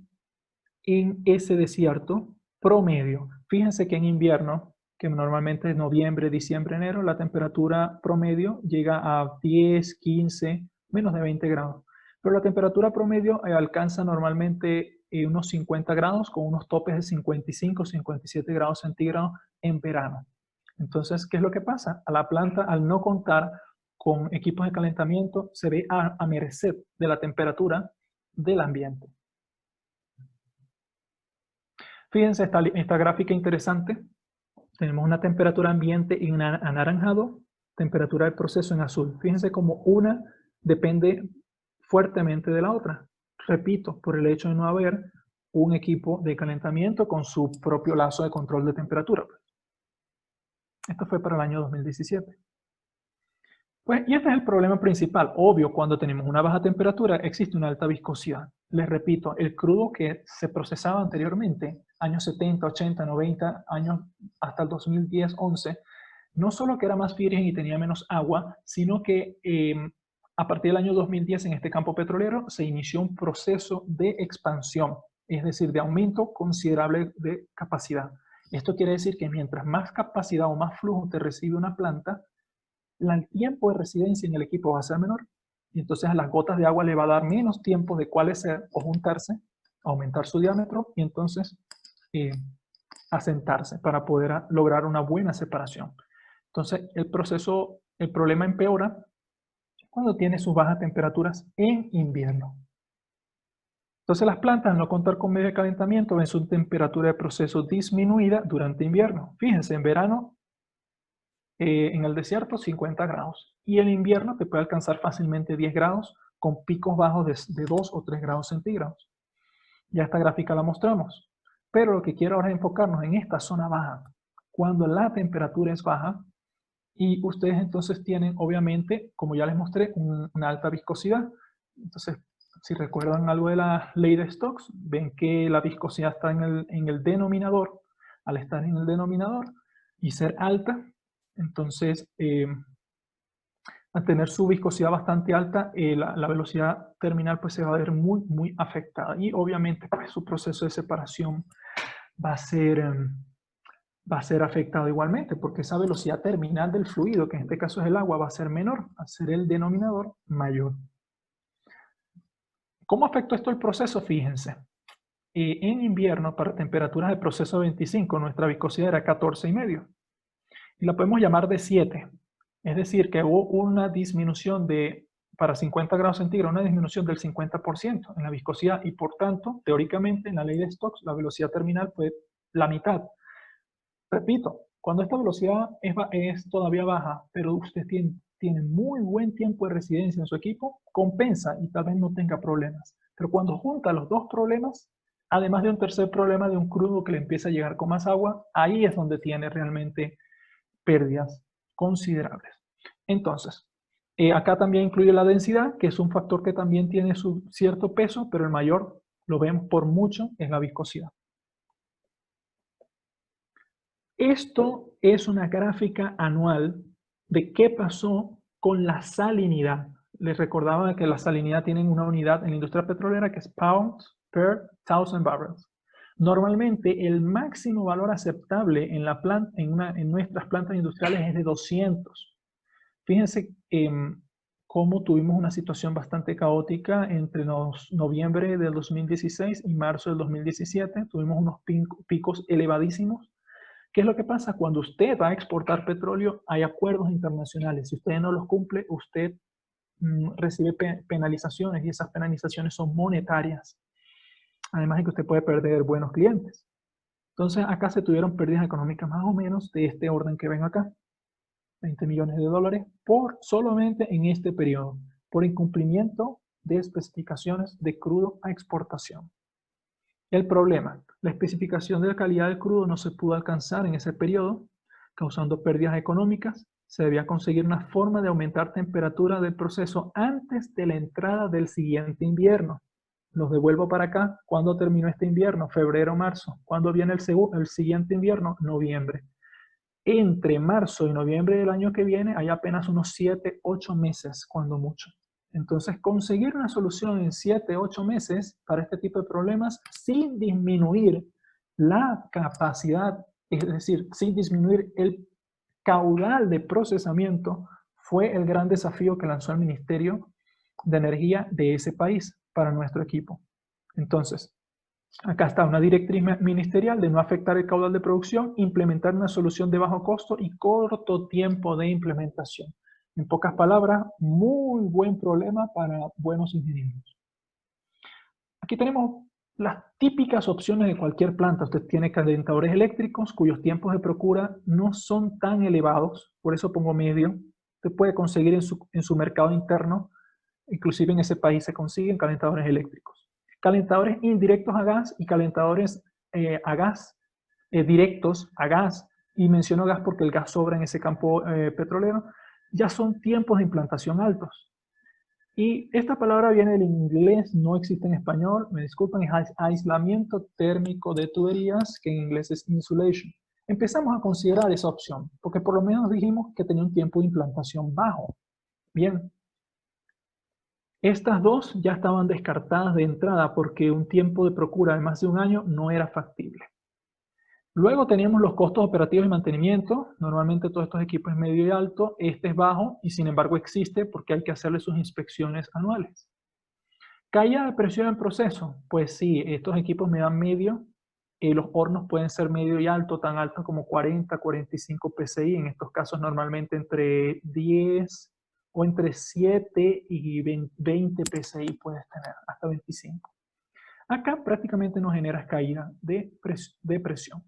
en ese desierto promedio. Fíjense que en invierno, que normalmente es noviembre, diciembre, enero, la temperatura promedio llega a 10, 15, menos de 20 grados. Pero la temperatura promedio alcanza normalmente unos 50 grados con unos topes de 55, 57 grados centígrados en verano. Entonces, ¿qué es lo que pasa? A la planta, al no contar con equipos de calentamiento, se ve a merced de la temperatura del ambiente. Fíjense esta gráfica interesante. Tenemos una temperatura ambiente en anaranjado, temperatura del proceso en azul. Fíjense cómo una depende fuertemente de la otra. Repito, por el hecho de no haber un equipo de calentamiento con su propio lazo de control de temperatura. Esto fue para el año 2017. Pues, y este es el problema principal. Obvio, cuando tenemos una baja temperatura, existe una alta viscosidad. Les repito, el crudo que se procesaba anteriormente, años 70, 80, 90, años hasta el 2010, 11, no solo que era más virgen y tenía menos agua, sino que a partir del año 2010 en este campo petrolero se inició un proceso de expansión, es decir, de aumento considerable de capacidad. Esto quiere decir que mientras más capacidad o más flujo te recibe una planta, el tiempo de residencia en el equipo va a ser menor. Y entonces a las gotas de agua le va a dar menos tiempo de coalescer o juntarse, aumentar su diámetro y entonces asentarse para poder lograr una buena separación. Entonces el problema empeora cuando tiene sus bajas temperaturas en invierno. Entonces las plantas, al no contar con medio de calentamiento, ven su temperatura de proceso disminuida durante invierno. Fíjense, en verano, en el desierto 50 grados y en invierno te puede alcanzar fácilmente 10 grados con picos bajos de 2 o 3 grados centígrados. Ya esta gráfica la mostramos. Pero lo que quiero ahora es enfocarnos en esta zona baja, cuando la temperatura es baja y ustedes entonces tienen, obviamente, como ya les mostré, una alta viscosidad. Entonces, si recuerdan algo de la ley de Stokes, ven que la viscosidad está en el denominador. Al estar en el denominador y ser alta, entonces, al tener su viscosidad bastante alta, la velocidad terminal pues, se va a ver muy, muy afectada. Y obviamente pues, su proceso de separación va a ser afectado igualmente, porque esa velocidad terminal del fluido, que en este caso es el agua, va a ser menor, a ser el denominador mayor. ¿Cómo afectó esto el proceso? Fíjense. En invierno, para temperaturas de proceso 25, nuestra viscosidad era 14,5. Y la podemos llamar de 7. Es decir, que hubo una disminución para 50 grados centígrados, una disminución del 50% en la viscosidad y por tanto, teóricamente, en la ley de Stokes, la velocidad terminal fue la mitad. Repito, cuando esta velocidad es todavía baja, pero usted tiene muy buen tiempo de residencia en su equipo, compensa y tal vez no tenga problemas. Pero cuando junta los dos problemas, además de un tercer problema de un crudo que le empieza a llegar con más agua, ahí es donde tiene realmente pérdidas considerables. Entonces, acá también incluye la densidad, que es un factor que también tiene su cierto peso, pero el mayor, lo vemos por mucho, es la viscosidad. Esto es una gráfica anual de qué pasó con la salinidad. Les recordaba que la salinidad tiene una unidad en la industria petrolera que es pounds per 1000 barrels. Normalmente el máximo valor aceptable en nuestras plantas industriales es de 200. Fíjense cómo tuvimos una situación bastante caótica entre noviembre del 2016 y marzo del 2017. Tuvimos unos picos elevadísimos. ¿Qué es lo que pasa? Cuando usted va a exportar petróleo, hay acuerdos internacionales. Si usted no los cumple, usted recibe penalizaciones y esas penalizaciones son monetarias. Además de que usted puede perder buenos clientes. Entonces, acá se tuvieron pérdidas económicas más o menos de este orden que ven acá. 20 millones de dólares solamente en este periodo, por incumplimiento de especificaciones de crudo a exportación. El problema, la especificación de la calidad del crudo no se pudo alcanzar en ese periodo, causando pérdidas económicas. Se debía conseguir una forma de aumentar temperatura del proceso antes de la entrada del siguiente invierno. Los devuelvo para acá. ¿Cuándo terminó este invierno? Febrero, marzo. ¿Cuándo viene el siguiente invierno? Noviembre. Entre marzo y noviembre del año que viene hay apenas unos 7, 8 meses, cuando mucho. Entonces, conseguir una solución en 7, 8 meses para este tipo de problemas sin disminuir la capacidad, es decir, sin disminuir el caudal de procesamiento, fue el gran desafío que lanzó el Ministerio de Energía de ese país para nuestro equipo. Entonces, acá está una directriz ministerial de no afectar el caudal de producción, implementar una solución de bajo costo y corto tiempo de implementación. En pocas palabras, muy buen problema para buenos ingenieros. Aquí tenemos las típicas opciones de cualquier planta. Usted tiene calentadores eléctricos cuyos tiempos de procura no son tan elevados, por eso pongo medio. Usted puede conseguir en su mercado interno, inclusive en ese país se consiguen calentadores eléctricos. Calentadores indirectos a gas y calentadores a gas, directos a gas, y menciono gas porque el gas sobra en ese campo petrolero, ya son tiempos de implantación altos. Y esta palabra viene del inglés, no existe en español, me disculpan, es aislamiento térmico de tuberías, que en inglés es insulation. Empezamos a considerar esa opción, porque por lo menos dijimos que tenía un tiempo de implantación bajo. Bien. Estas dos ya estaban descartadas de entrada porque un tiempo de procura de más de un año no era factible. Luego teníamos los costos operativos y mantenimiento. Normalmente todos estos equipos es medio y alto. Este es bajo y sin embargo existe porque hay que hacerle sus inspecciones anuales. Caída de presión en proceso. Pues sí, estos equipos me dan medio. Los hornos pueden ser medio y alto, tan altos como 40, 45 PSI. En estos casos normalmente entre 10 o entre 7 y 20 PSI puedes tener, hasta 25. Acá prácticamente no generas caída de presión.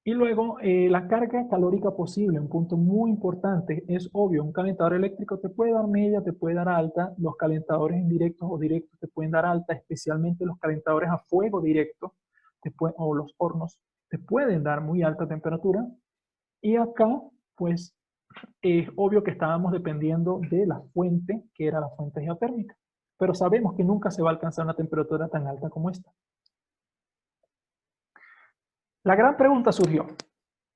Y luego la carga calórica posible, un punto muy importante, es obvio, un calentador eléctrico te puede dar media, te puede dar alta, los calentadores indirectos o directos te pueden dar alta, especialmente los calentadores a fuego directo o los hornos te pueden dar muy alta temperatura. Y acá, pues, es obvio que estábamos dependiendo de la fuente, que era la fuente geotérmica. Pero sabemos que nunca se va a alcanzar una temperatura tan alta como esta. La gran pregunta surgió,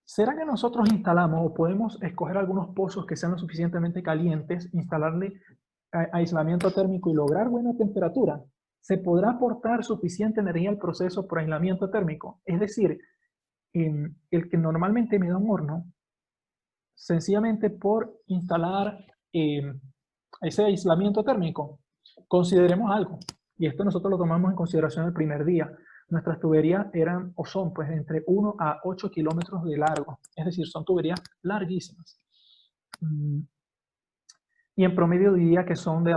¿será que nosotros instalamos o podemos escoger algunos pozos que sean lo suficientemente calientes, instalarle aislamiento térmico y lograr buena temperatura? ¿Se podrá aportar suficiente energía al proceso por aislamiento térmico? Es decir, el que normalmente me da un horno, sencillamente por instalar ese aislamiento térmico, consideremos algo, y esto nosotros lo tomamos en consideración el primer día. Nuestras tuberías eran o son pues entre 1 a 8 kilómetros de largo, es decir, son tuberías larguísimas. Y en promedio diría que son de,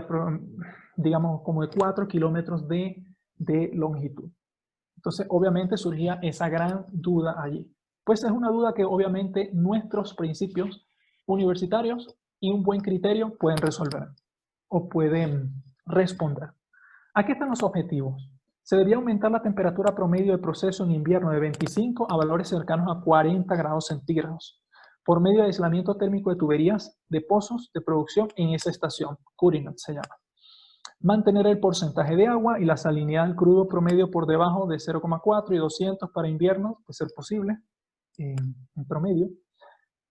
digamos, como de 4 kilómetros de longitud. Entonces, obviamente surgía esa gran duda allí. Pues es una duda que obviamente nuestros principios universitarios y un buen criterio pueden resolver o pueden responder. Aquí están los objetivos. Se debía aumentar la temperatura promedio de proceso en invierno de 25 a valores cercanos a 40 grados centígrados por medio de aislamiento térmico de tuberías de pozos de producción en esa estación, Curinot se llama. Mantener el porcentaje de agua y la salinidad del crudo promedio por debajo de 0,4 y 200 para invierno, de ser posible, en promedio.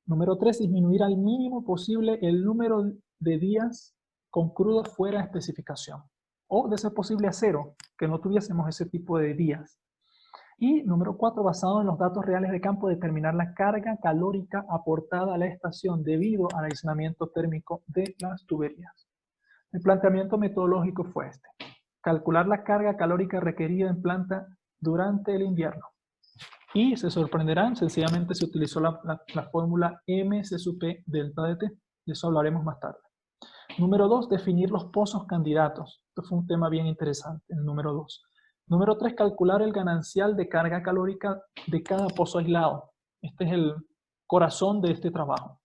Número 3, disminuir al mínimo posible el número de días con crudo fuera de especificación. O, de ser posible, a 0, que no tuviésemos ese tipo de días. Y número 4, basado en los datos reales de campo, determinar la carga calórica aportada a la estación debido al aislamiento térmico de las tuberías. El planteamiento metodológico fue este. Calcular la carga calórica requerida en planta durante el invierno. Y se sorprenderán, sencillamente se utilizó la fórmula MC sub P delta de T. De eso hablaremos más tarde. Número 2, definir los pozos candidatos. Esto fue un tema bien interesante, el número 2. Número 3, calcular el ganancial de carga calórica de cada pozo aislado. Este es el corazón de este trabajo.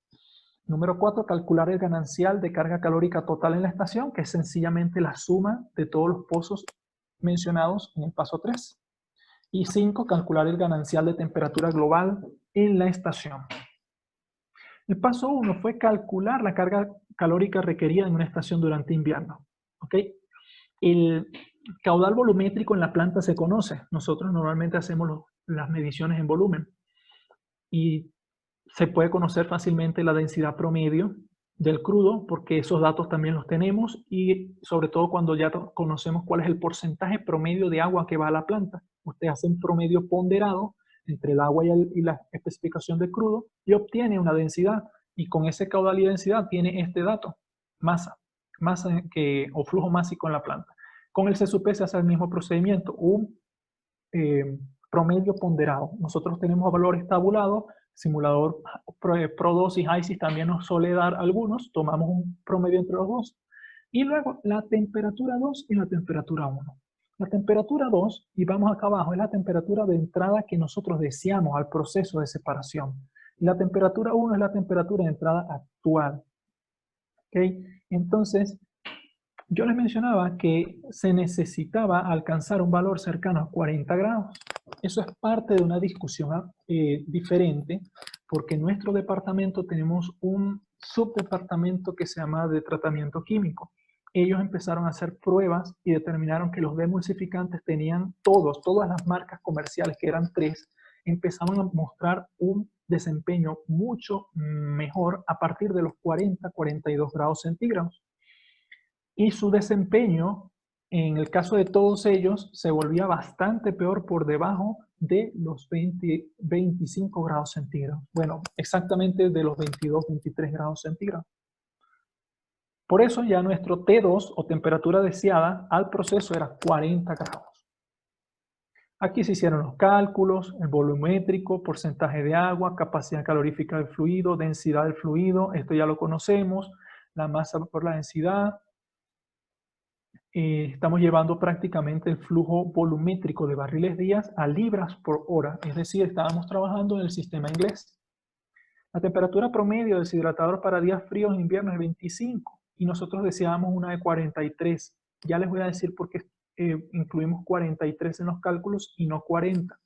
Número 4, calcular el ganancial de carga calórica total en la estación, que es sencillamente la suma de todos los pozos mencionados en el paso 3. Y 5, calcular el ganancial de temperatura global en la estación. El paso 1 fue calcular la carga calórica requerida en una estación durante invierno. ¿Ok? El caudal volumétrico en la planta se conoce. Nosotros normalmente hacemos las mediciones en volumen. Y se puede conocer fácilmente la densidad promedio del crudo, porque esos datos también los tenemos, y sobre todo cuando ya conocemos cuál es el porcentaje promedio de agua que va a la planta. Usted hace un promedio ponderado entre el agua y la especificación de crudo y obtiene una densidad, y con ese caudal y densidad tiene este dato, masa o flujo másico en la planta. Con el CSUP se hace el mismo procedimiento, un promedio ponderado. Nosotros tenemos valores tabulados, simulador Pro2 y HYSYS también nos suele dar algunos, tomamos un promedio entre los dos. Y luego la temperatura 2 y la temperatura 1. La temperatura 2, y vamos acá abajo, es la temperatura de entrada que nosotros deseamos al proceso de separación. Y la temperatura 1 es la temperatura de entrada actual. ¿Okay? Entonces, yo les mencionaba que se necesitaba alcanzar un valor cercano a 40 grados. Eso es parte de una discusión diferente, porque en nuestro departamento tenemos un subdepartamento que se llama de tratamiento químico. Ellos empezaron a hacer pruebas y determinaron que los demulsificantes tenían todas las marcas comerciales, que eran 3, empezaron a mostrar un desempeño mucho mejor a partir de los 40-42 grados centígrados. Y su desempeño, en el caso de todos ellos, se volvía bastante peor por debajo de los 25 grados centígrados. Bueno, exactamente de los 22-23 grados centígrados. Por eso ya nuestro T2 o temperatura deseada al proceso era 40 grados. Aquí se hicieron los cálculos, el volumétrico, porcentaje de agua, capacidad calorífica del fluido, densidad del fluido, esto ya lo conocemos, la masa por la densidad. Estamos llevando prácticamente el flujo volumétrico de barriles días a libras por hora, es decir, estábamos trabajando en el sistema inglés. La temperatura promedio del deshidratador para días fríos en invierno es 25 y nosotros deseábamos una de 43. Ya les voy a decir por qué incluimos 43 en los cálculos y no 40.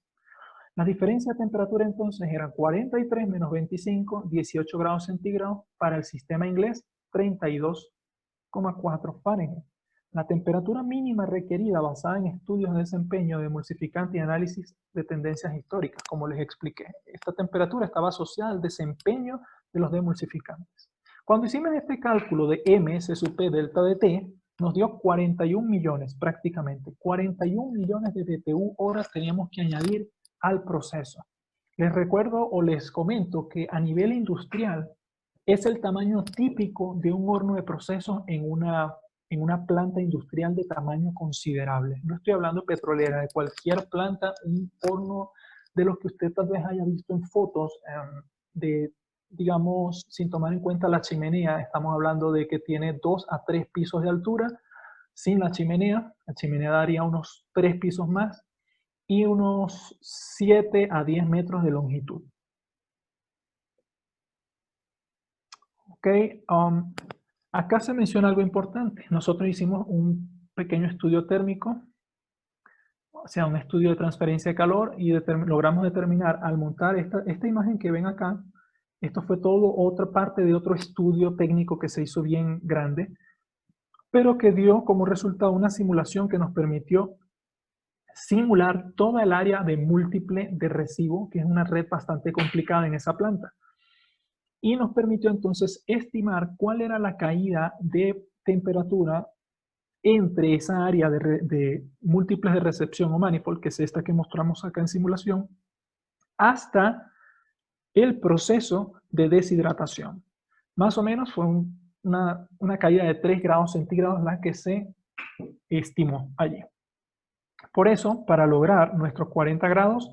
La diferencia de temperatura entonces era 43 menos 25, 18 grados centígrados para el sistema inglés, 32,4 Fahrenheit. La temperatura mínima requerida basada en estudios de desempeño de emulsificante y análisis de tendencias históricas, como les expliqué. Esta temperatura estaba asociada al desempeño de los demulsificantes. Cuando hicimos este cálculo de M, S sub P, delta de T, nos dio 41 millones prácticamente. 41 millones de BTU horas teníamos que añadir al proceso. Les recuerdo o les comento que a nivel industrial es el tamaño típico de un horno de procesos en una planta industrial de tamaño considerable. No estoy hablando petrolera, de cualquier planta, un horno de los que usted tal vez haya visto en fotos, digamos, sin tomar en cuenta la chimenea, estamos hablando de que tiene 2 a 3 pisos de altura. Sin la chimenea daría unos 3 pisos más y unos 7 a 10 metros de longitud. Ok, acá se menciona algo importante. Nosotros hicimos un pequeño estudio térmico, o sea, un estudio de transferencia de calor y logramos determinar al montar esta imagen que ven acá, esto fue todo otra parte de otro estudio técnico que se hizo bien grande, pero que dio como resultado una simulación que nos permitió simular toda el área de múltiple de recibo, que es una red bastante complicada en esa planta. Y nos permitió entonces estimar cuál era la caída de temperatura entre esa área de múltiples de recepción o manifold, que es esta que mostramos acá en simulación, hasta el proceso de deshidratación. Más o menos fue una caída de 3 grados centígrados la que se estimó allí. Por eso, para lograr nuestros 40 grados,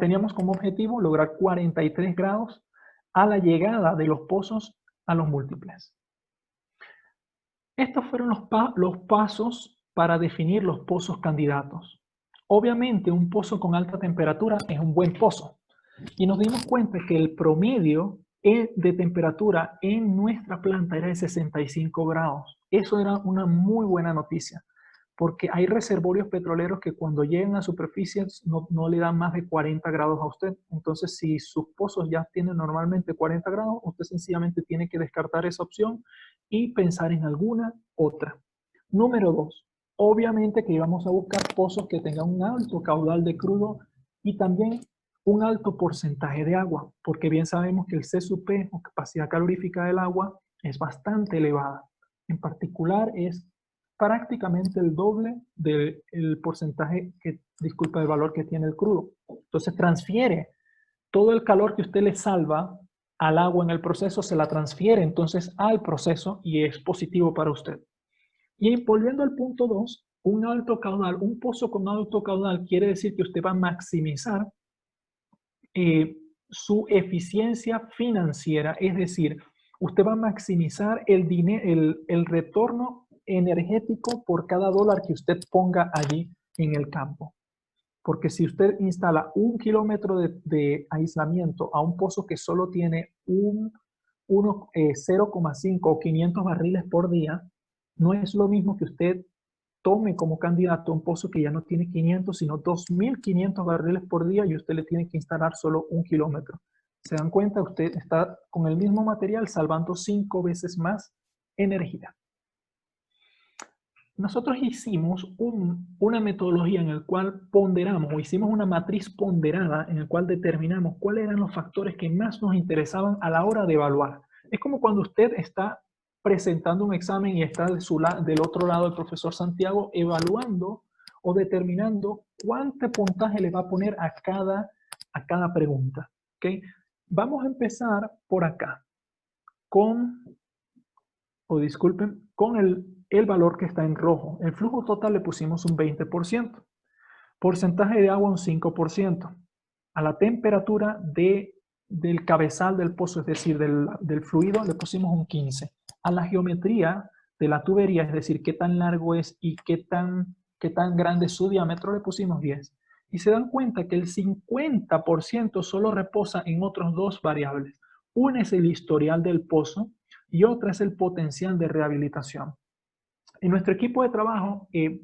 teníamos como objetivo lograr 43 grados a la llegada de los pozos a los múltiples. Estos fueron los pasos para definir los pozos candidatos. Obviamente, un pozo con alta temperatura es un buen pozo. y nos dimos cuenta que el promedio de temperatura en nuestra planta era de 65 grados. Eso era una muy buena noticia, porque hay reservorios petroleros que cuando llegan a superficies no le dan más de 40 grados a usted. Entonces, si sus pozos ya tienen normalmente 40 grados, usted sencillamente tiene que descartar esa opción y pensar en alguna otra. Número 2. Obviamente que íbamos a buscar pozos que tengan un alto caudal de crudo y también un alto porcentaje de agua, porque bien sabemos que el CSUP o capacidad calorífica del agua es bastante elevada. En particular es prácticamente el doble del porcentaje del valor que tiene el crudo. Entonces transfiere todo el calor que usted le salva al agua en el proceso, se la transfiere entonces al proceso y es positivo para usted. Y volviendo al punto 2, un alto caudal, un pozo con alto caudal quiere decir que usted va a maximizar su eficiencia financiera, es decir, usted va a maximizar el retorno energético por cada dólar que usted ponga allí en el campo. Porque si usted instala 1 kilómetro de aislamiento a un pozo que solo tiene 0,5 o 500 barriles por día, no es lo mismo que usted tome como candidato un pozo que ya no tiene 500, sino 2.500 barriles por día y usted le tiene que instalar solo 1 kilómetro. ¿Se dan cuenta? Usted está con el mismo material salvando 5 veces más energía. Nosotros hicimos una metodología en la cual ponderamos, o hicimos una matriz ponderada en la cual determinamos cuáles eran los factores que más nos interesaban a la hora de evaluar. Es como cuando usted está presentando un examen y está del otro lado el profesor Santiago evaluando o determinando cuánto puntaje le va a poner a cada pregunta. ¿Okay? Vamos a empezar por acá con el valor que está en rojo. El flujo total le pusimos un 20%. Porcentaje de agua un 5%. A la temperatura del cabezal del pozo, es decir, del fluido, le pusimos un 15%. A la geometría de la tubería, es decir, qué tan largo es y qué tan grande es su diámetro, le pusimos 10%. Y se dan cuenta que el 50% solo reposa en otros dos variables. Una es el historial del pozo y otra es el potencial de rehabilitación. En nuestro equipo de trabajo he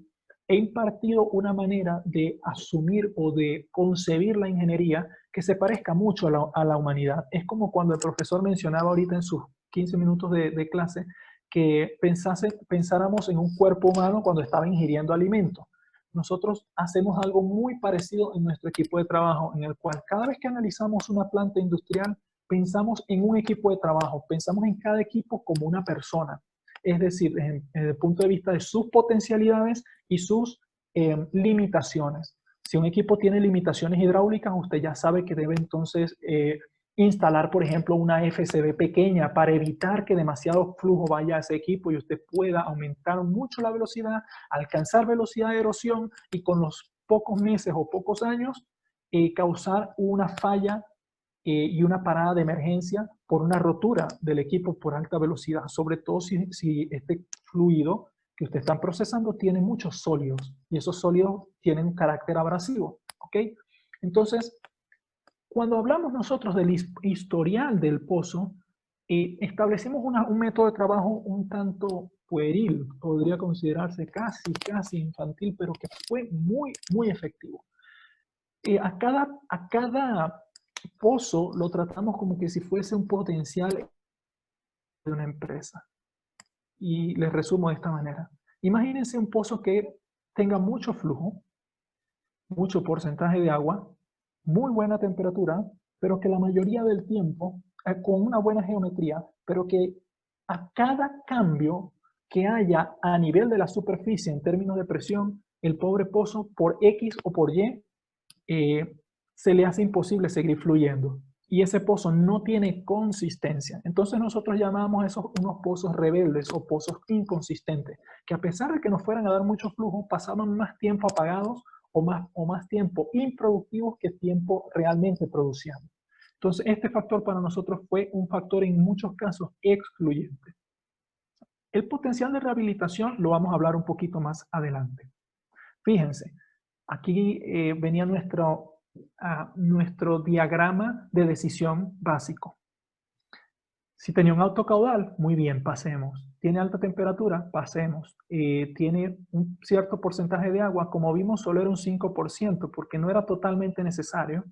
impartido una manera de asumir o de concebir la ingeniería que se parezca mucho a la humanidad. Es como cuando el profesor mencionaba ahorita en sus 15 minutos de clase que pensáramos en un cuerpo humano cuando estaba ingiriendo alimentos. Nosotros hacemos algo muy parecido en nuestro equipo de trabajo, en el cual cada vez que analizamos una planta industrial, pensamos en un equipo de trabajo, pensamos en cada equipo como una persona. Es decir, desde el punto de vista de sus potencialidades y sus limitaciones. Si un equipo tiene limitaciones hidráulicas, usted ya sabe que debe entonces instalar, por ejemplo, una FCB pequeña para evitar que demasiado flujo vaya a ese equipo y usted pueda aumentar mucho la velocidad, alcanzar velocidad de erosión y con los pocos meses o pocos años causar una falla y una parada de emergencia por una rotura del equipo por alta velocidad, sobre todo si este fluido que usted está procesando tiene muchos sólidos y esos sólidos tienen un carácter abrasivo, ¿ok? Entonces, cuando hablamos nosotros del historial del pozo, establecemos un método de trabajo un tanto pueril, podría considerarse casi infantil, pero que fue muy efectivo. A cada pozo lo tratamos como que si fuese un potencial de una empresa. Y les resumo de esta manera. Imagínense un pozo que tenga mucho flujo, mucho porcentaje de agua, muy buena temperatura, pero que la mayoría del tiempo, con una buena geometría, pero que a cada cambio que haya a nivel de la superficie en términos de presión, el pobre pozo por X o por Y se le hace imposible seguir fluyendo y ese pozo no tiene consistencia. Entonces nosotros llamamos a esos unos pozos rebeldes o pozos inconsistentes, que a pesar de que nos fueran a dar mucho flujo, pasaban más tiempo apagados o más tiempo improductivos que tiempo realmente produciendo. Entonces este factor para nosotros fue un factor en muchos casos excluyente. El potencial de rehabilitación lo vamos a hablar un poquito más adelante. Fíjense, aquí venía a nuestro diagrama de decisión básico. Si tenía un alto caudal, muy bien, pasemos. Tiene alta temperatura, pasemos. Tiene un cierto porcentaje de agua, como vimos solo era un 5%, porque no era totalmente necesario,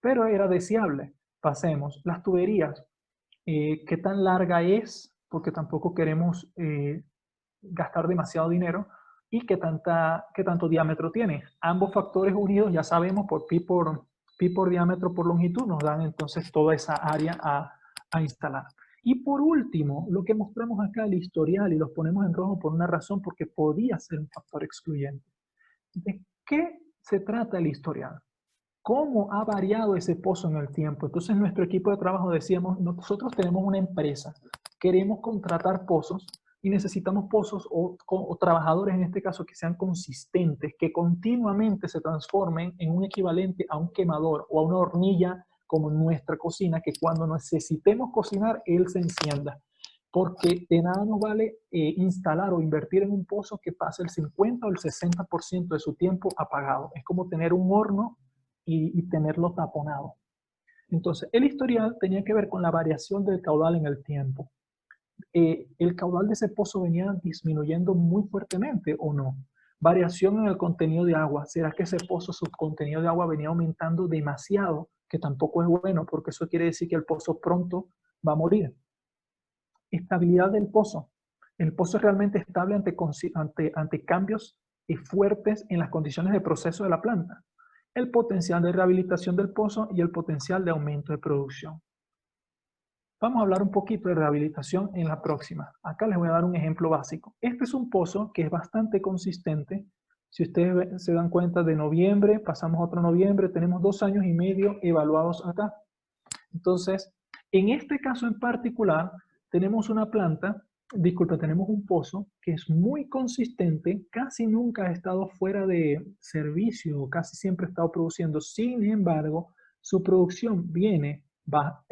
pero era deseable, pasemos. Las tuberías, ¿qué tan larga es? Porque tampoco queremos gastar demasiado dinero. ¿Y qué tanto diámetro tiene? Ambos factores unidos, ya sabemos, por pi por diámetro por longitud, nos dan entonces toda esa área a instalar. Y por último, lo que mostramos acá, el historial, y los ponemos en rojo por una razón, porque podía ser un factor excluyente. ¿De qué se trata el historial? ¿Cómo ha variado ese pozo en el tiempo? Entonces, nuestro equipo de trabajo decíamos, nosotros tenemos una empresa, queremos contratar pozos y necesitamos pozos o trabajadores, en este caso, que sean consistentes, que continuamente se transformen en un equivalente a un quemador o a una hornilla como en nuestra cocina, que cuando necesitemos cocinar, él se encienda. Porque de nada nos vale instalar o invertir en un pozo que pase el 50 o el 60% de su tiempo apagado. Es como tener un horno y tenerlo taponado. Entonces, el historial tenía que ver con la variación del caudal en el tiempo. ¿El caudal de ese pozo venía disminuyendo muy fuertemente o no? Variación en el contenido de agua. ¿Será que ese pozo, su contenido de agua venía aumentando demasiado? Que tampoco es bueno, porque eso quiere decir que el pozo pronto va a morir. Estabilidad del pozo. El pozo es realmente estable ante cambios fuertes en las condiciones de proceso de la planta. El potencial de rehabilitación del pozo y el potencial de aumento de producción. Vamos a hablar un poquito de rehabilitación en la próxima. Acá les voy a dar un ejemplo básico. Este es un pozo que es bastante consistente. Si ustedes se dan cuenta, de noviembre, pasamos a otro noviembre, tenemos 2 años y medio evaluados acá. Entonces, en este caso en particular, tenemos una planta, disculpa, tenemos un pozo que es muy consistente, casi nunca ha estado fuera de servicio, casi siempre ha estado produciendo. Sin embargo, su producción va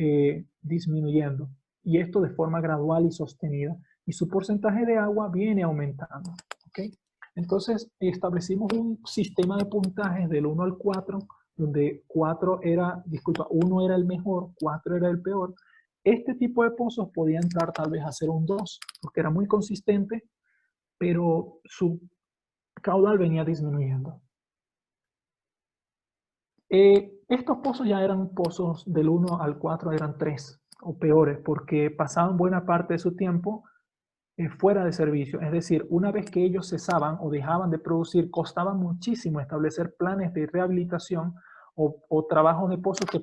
disminuyendo, y esto de forma gradual y sostenida, y su porcentaje de agua viene aumentando. ¿Okay? Entonces, establecimos un sistema de puntajes del 1 al 4, donde 1 era el mejor, 4 era el peor. Este tipo de pozos podía entrar tal vez a ser un 2, porque era muy consistente, pero su caudal venía disminuyendo. Estos pozos ya eran pozos del 1 al 4, eran 3 o peores, porque pasaban buena parte de su tiempo fuera de servicio. Es decir, una vez que ellos cesaban o dejaban de producir, costaba muchísimo establecer planes de rehabilitación o trabajos de pozos que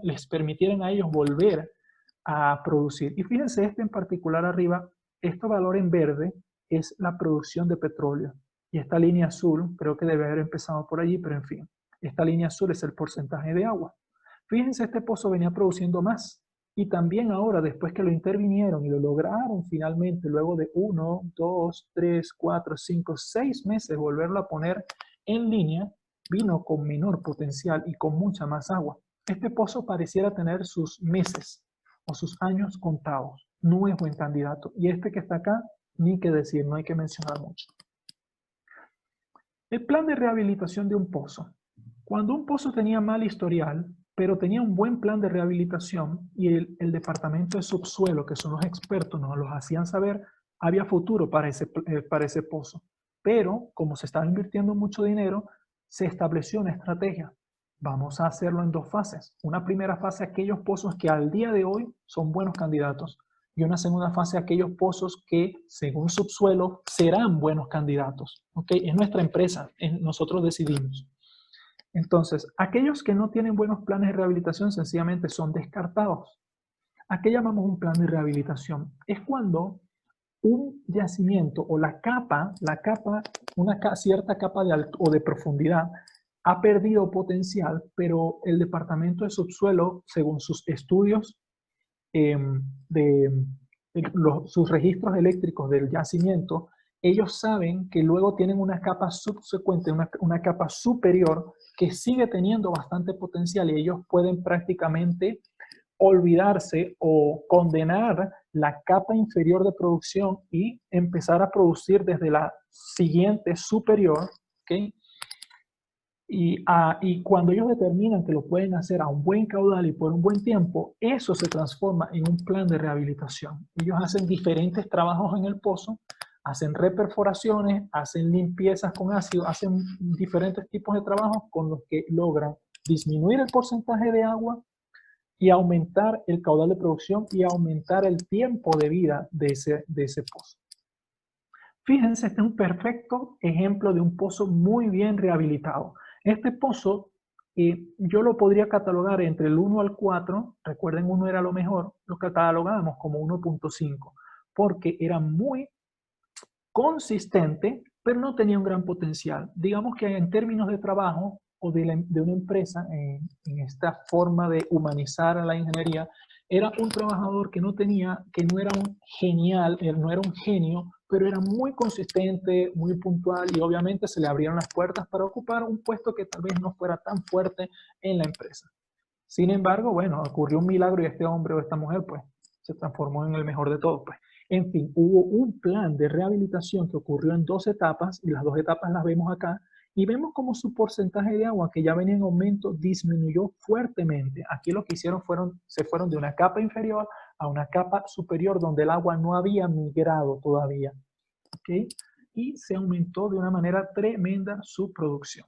les permitieran a ellos volver a producir. Y fíjense, este en particular arriba, este valor en verde es la producción de petróleo. Y esta línea azul, creo que debe haber empezado por allí, pero en fin, esta línea azul es el porcentaje de agua. Fíjense, este pozo venía produciendo más. Y también ahora, después que lo intervinieron y lo lograron finalmente, luego de 1, 2, 3, 4, 5, 6 meses, volverlo a poner en línea, vino con menor potencial y con mucha más agua. Este pozo pareciera tener sus meses o sus años contados. No es buen candidato. Y este que está acá, ni que decir, no hay que mencionar mucho. El plan de rehabilitación de un pozo. Cuando un pozo tenía mal historial, pero tenía un buen plan de rehabilitación y el departamento de subsuelo, que son los expertos, nos los hacían saber, había futuro para ese pozo. Pero como se estaba invirtiendo mucho dinero, se estableció una estrategia. Vamos a hacerlo en 2 fases. Una primera fase, aquellos pozos que al día de hoy son buenos candidatos. Y una segunda fase, aquellos pozos que, según subsuelo, serán buenos candidatos. ¿Okay? Es nuestra empresa, nosotros decidimos. Entonces, aquellos que no tienen buenos planes de rehabilitación sencillamente son descartados. ¿A qué llamamos un plan de rehabilitación? Es cuando un yacimiento o cierta capa de alto o de profundidad ha perdido potencial, pero el departamento de subsuelo, según sus estudios sus registros eléctricos del yacimiento, ellos saben que luego tienen una capa subsecuente, una capa superior que sigue teniendo bastante potencial, y ellos pueden prácticamente olvidarse o condenar la capa inferior de producción y empezar a producir desde la siguiente superior, ¿okay? Y cuando ellos determinan que lo pueden hacer a un buen caudal y por un buen tiempo, eso se transforma en un plan de rehabilitación. Ellos hacen diferentes trabajos en el pozo, hacen reperforaciones, hacen limpiezas con ácido, hacen diferentes tipos de trabajos con los que logran disminuir el porcentaje de agua y aumentar el caudal de producción y aumentar el tiempo de vida de ese pozo. Fíjense, este es un perfecto ejemplo de un pozo muy bien rehabilitado. Este pozo yo lo podría catalogar entre el 1 al 4, recuerden 1 era lo mejor, lo catalogábamos como 1.5, porque era muy consistente, pero no tenía un gran potencial. Digamos que en términos de trabajo o de una empresa, en esta forma de humanizar a la ingeniería, era un trabajador que no era un genial, no era un genio, pero era muy consistente, muy puntual y obviamente se le abrieron las puertas para ocupar un puesto que tal vez no fuera tan fuerte en la empresa. Sin embargo, bueno, ocurrió un milagro y este hombre o esta mujer pues se transformó en el mejor de todos. Pues. En fin, hubo un plan de rehabilitación que ocurrió en 2 etapas y las 2 etapas las vemos acá y vemos como su porcentaje de agua que ya venía en aumento disminuyó fuertemente. Aquí lo que hicieron se fueron de una capa inferior a una capa superior donde el agua no había migrado todavía. ¿Okay? Y se aumentó de una manera tremenda su producción.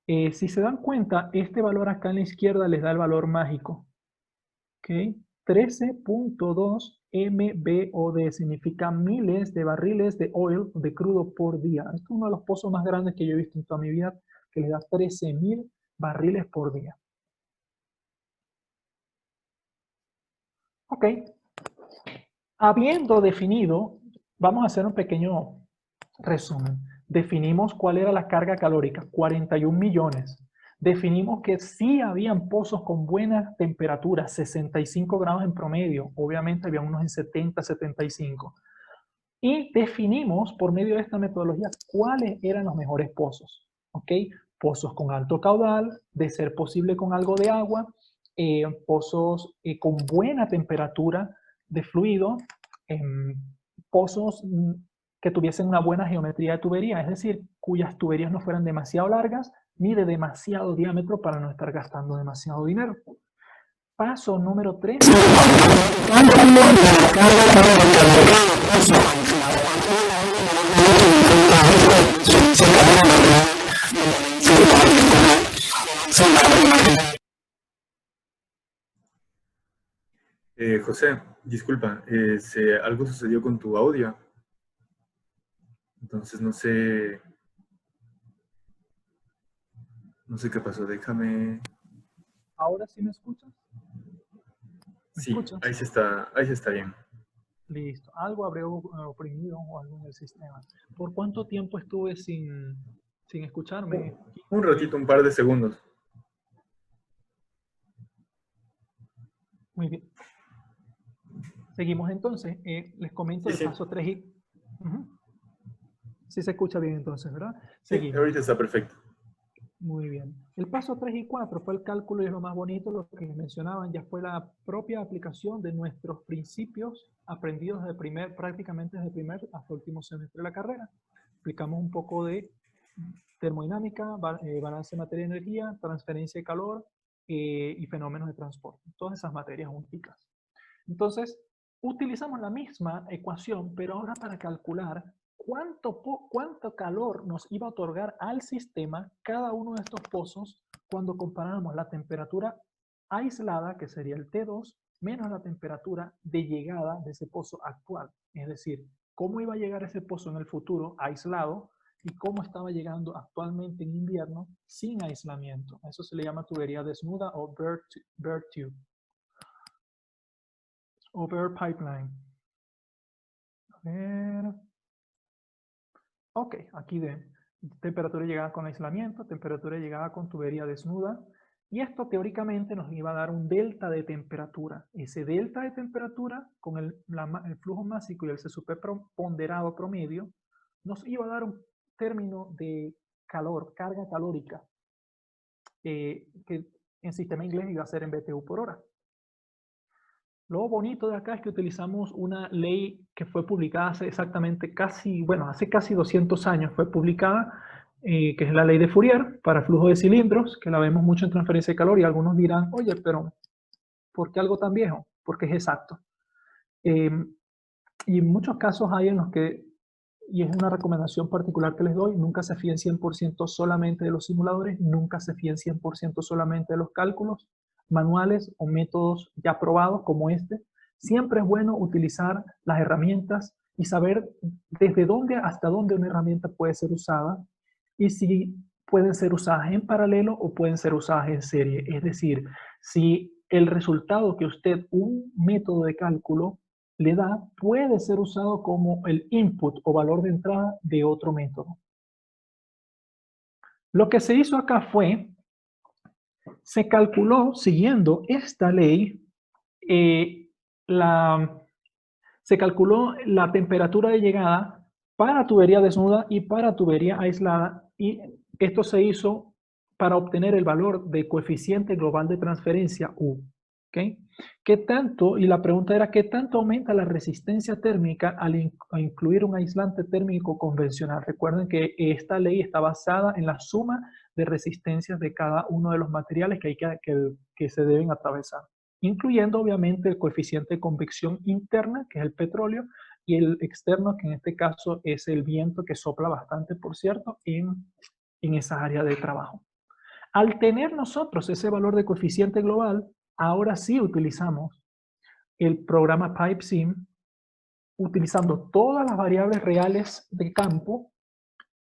Si se dan cuenta, este valor acá en la izquierda les da el valor mágico. ¿Okay? 13.2 MBOD significa miles de barriles de oil, de crudo por día. Este es uno de los pozos más grandes que yo he visto en toda mi vida, que les da 13.000 barriles por día. Ok. Habiendo definido, vamos a hacer un pequeño resumen. Definimos cuál era la carga calórica, 41 millones. Definimos que sí habían pozos con buena temperatura, 65 grados en promedio. Obviamente había unos en 70, 75. Y definimos por medio de esta metodología cuáles eran los mejores pozos. ¿Ok? Pozos con alto caudal, de ser posible con algo de agua, pozos con buena temperatura de fluido, pozos que tuviesen una buena geometría de tubería, es decir, cuyas tuberías no fueran demasiado largas ni de demasiado diámetro para no estar gastando demasiado dinero. Paso número 3. José, disculpa, algo sucedió con tu audio. Entonces no sé qué pasó, déjame. ¿Ahora sí me escuchas? ¿Me Sí, escuchas? ahí se está bien. Listo. Algo habré oprimido o algo en el sistema. ¿Por cuánto tiempo estuve sin escucharme? Un ratito, un par de segundos. Muy bien. Seguimos entonces. Les comento el paso 3 y... Sí se escucha bien entonces, ¿verdad? Sí, ahorita está perfecto. Muy bien. El paso 3 y 4 fue el cálculo y es lo más bonito, lo que mencionaban, ya fue la propia aplicación de nuestros principios aprendidos prácticamente desde el primer hasta el último semestre de la carrera. Explicamos un poco de termodinámica, balance de materia y energía, transferencia de calor y fenómenos de transporte. Todas esas materias juntas. Entonces, utilizamos la misma ecuación, pero ahora para calcular cuánto calor nos iba a otorgar al sistema cada uno de estos pozos cuando comparamos la temperatura aislada, que sería el T2, menos la temperatura de llegada de ese pozo actual. Es decir, cómo iba a llegar ese pozo en el futuro aislado y cómo estaba llegando actualmente en invierno sin aislamiento. Eso se le llama tubería desnuda o bare tube. O bare pipeline. A ver. Ok, aquí de temperatura llegada con aislamiento, temperatura llegada con tubería desnuda. Y esto teóricamente nos iba a dar un delta de temperatura. Ese delta de temperatura con el flujo másico y el CSUP ponderado promedio nos iba a dar un término de calor, carga calórica, que en sistema inglés iba a ser en BTU por hora. Lo bonito de acá es que utilizamos una ley que fue publicada hace exactamente hace casi 200 años fue publicada que es la ley de Fourier para flujo de cilindros, que la vemos mucho en transferencia de calor, y algunos dirán, oye, pero ¿por qué algo tan viejo? Porque es exacto. Y en muchos casos hay en los que, y es una recomendación particular que les doy, nunca se fíen 100% solamente de los simuladores, nunca se fíen 100% solamente de los cálculos manuales o métodos ya probados como este. Siempre es bueno utilizar las herramientas y saber desde dónde hasta dónde una herramienta puede ser usada y si pueden ser usadas en paralelo o pueden ser usadas en serie. Es decir, si el resultado que usted, un método de cálculo, le da, puede ser usado como el input o valor de entrada de otro método. Lo que se hizo acá fue, se calculó siguiendo esta ley, se calculó la temperatura de llegada para tubería desnuda y para tubería aislada, y esto se hizo para obtener el valor de coeficiente global de transferencia U. ¿Okay? ¿Qué tanto? Y la pregunta era, ¿qué tanto aumenta la resistencia térmica al incluir un aislante térmico convencional? Recuerden que esta ley está basada en la suma de resistencias de cada uno de los materiales que se deben atravesar, incluyendo obviamente el coeficiente de convección interna, que es el petróleo, y el externo, que en este caso es el viento, que sopla bastante, por cierto, en esa área de trabajo. Al tener nosotros ese valor de coeficiente global, ahora sí utilizamos el programa PipeSim, utilizando todas las variables reales de campo,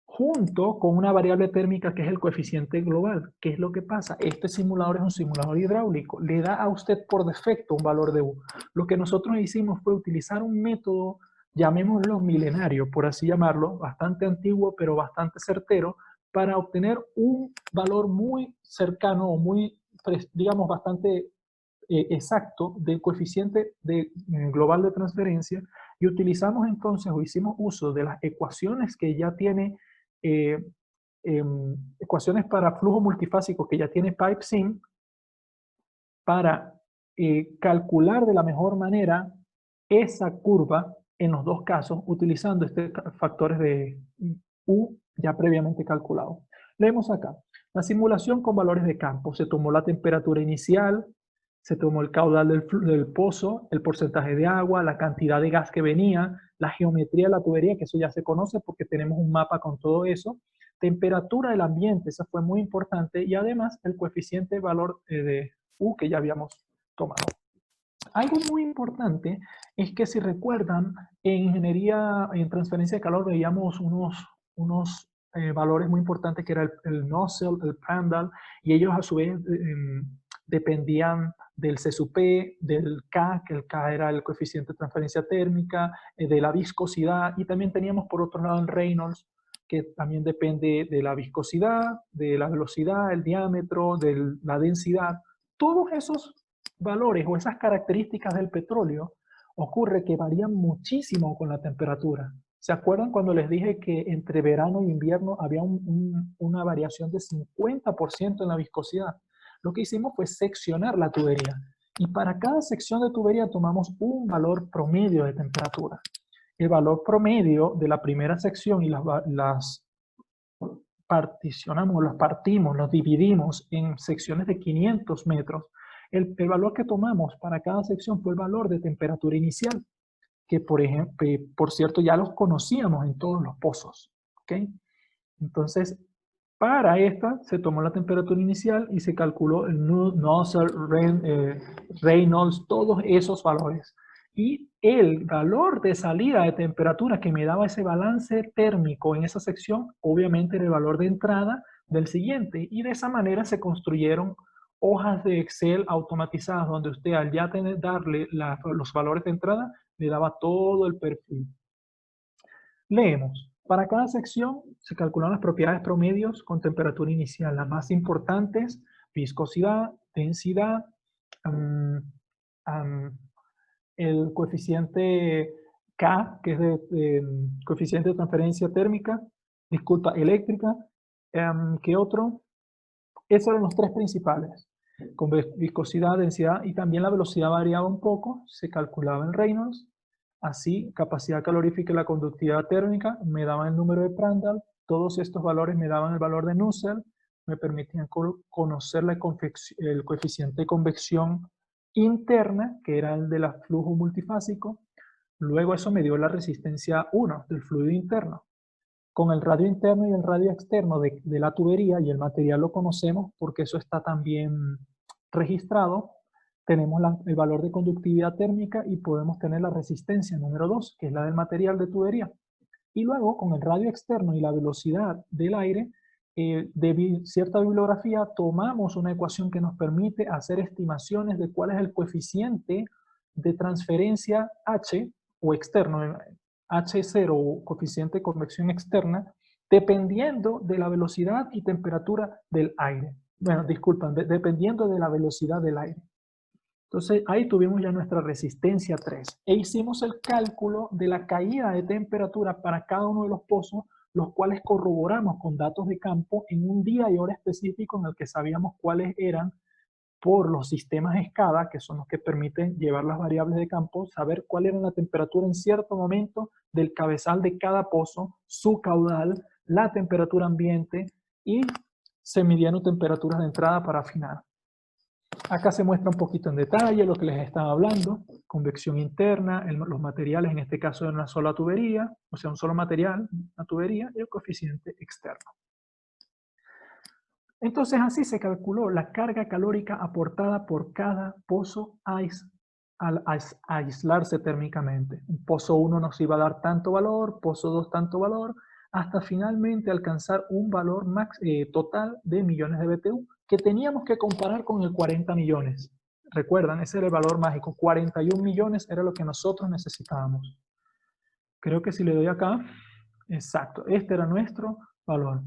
junto con una variable térmica que es el coeficiente global. ¿Qué es lo que pasa? Este simulador es un simulador hidráulico. Le da a usted por defecto un valor de U. Lo que nosotros hicimos fue utilizar un método, llamémoslo milenario, por así llamarlo, bastante antiguo, pero bastante certero, para obtener un valor muy cercano o muy, digamos, bastante exacto del coeficiente global de transferencia, y utilizamos entonces, o hicimos uso de las ecuaciones que ya tiene, eh, ecuaciones para flujo multifásico que ya tiene PipeSim, para calcular de la mejor manera esa curva en los dos casos, utilizando factores de U ya previamente calculados. Leemos acá. La simulación con valores de campo. Se tomó la temperatura inicial, se tomó el caudal del pozo, el porcentaje de agua, la cantidad de gas que venía, la geometría de la tubería, que eso ya se conoce porque tenemos un mapa con todo eso, temperatura del ambiente, eso fue muy importante, y además el coeficiente valor de U que ya habíamos tomado. Algo muy importante es que, si recuerdan, en ingeniería, en transferencia de calor, veíamos unos valores muy importantes, que era el nozzle, el Prandtl, y ellos a su vez dependían del CSUP, del K, que el K era el coeficiente de transferencia térmica, de la viscosidad, y también teníamos por otro lado el Reynolds, que también depende de la viscosidad, de la velocidad, el diámetro, de la densidad. Todos esos valores o esas características del petróleo ocurre que varían muchísimo con la temperatura. ¿Se acuerdan cuando les dije que entre verano e invierno había una variación de 50% en la viscosidad? Lo que hicimos fue seccionar la tubería, y para cada sección de tubería tomamos un valor promedio de temperatura. El valor promedio de la primera sección, y las particionamos, las partimos, los dividimos en secciones de 500 metros. El valor que tomamos para cada sección fue el valor de temperatura inicial, que por cierto ya los conocíamos en todos los pozos. ¿Okay? Entonces, para esta se tomó la temperatura inicial y se calculó el nozzle, Reynolds, todos esos valores. Y el valor de salida de temperatura que me daba ese balance térmico en esa sección, obviamente era el valor de entrada del siguiente. Y de esa manera se construyeron hojas de Excel automatizadas, donde usted, al ya darle los valores de entrada, le daba todo el perfil. Leemos. Para cada sección se calculan las propiedades promedios con temperatura inicial. Las más importantes: viscosidad, densidad, el coeficiente K, que es coeficiente de transferencia térmica, disculpa, eléctrica. ¿Qué otro? Esos eran los tres principales. Con viscosidad, densidad, y también la velocidad variaba un poco, se calculaba en Reynolds. Así, capacidad calorífica y la conductividad térmica me daban el número de Prandtl, Todos estos valores me daban el valor de Nusselt, me permitían conocer el coeficiente de convección interna, que era el del flujo multifásico. Luego eso me dio la resistencia 1 del fluido interno. Con el radio interno y el radio externo de la tubería, y el material lo conocemos porque eso está también registrado, tenemos el valor de conductividad térmica y podemos tener la resistencia número 2, que es la del material de tubería. Y luego, con el radio externo y la velocidad del aire, de cierta bibliografía, tomamos una ecuación que nos permite hacer estimaciones de cuál es el coeficiente de transferencia H, o externo, H0, o coeficiente de convección externa, dependiendo de la velocidad y temperatura del aire. Bueno, disculpan, dependiendo de la velocidad del aire. Entonces, ahí tuvimos ya nuestra resistencia 3 e hicimos el cálculo de la caída de temperatura para cada uno de los pozos, los cuales corroboramos con datos de campo en un día y hora específico en el que sabíamos cuáles eran por los sistemas SCADA, que son los que permiten llevar las variables de campo, saber cuál era la temperatura en cierto momento del cabezal de cada pozo, su caudal, la temperatura ambiente, y se midieron temperaturas de entrada para afinar. Acá se muestra un poquito en detalle lo que les estaba hablando, convección interna, los materiales, en este caso de una sola tubería, o sea, un solo material, una tubería, y el coeficiente externo. Entonces así se calculó la carga calórica aportada por cada pozo al aislarse térmicamente. Un pozo 1 nos iba a dar tanto valor, pozo 2 tanto valor, hasta finalmente alcanzar un valor total de millones de BTU, que teníamos que comparar con el 40 millones. Recuerdan, ese era el valor mágico, 41 millones era lo que nosotros necesitábamos. Creo que si le doy acá, exacto, este era nuestro valor.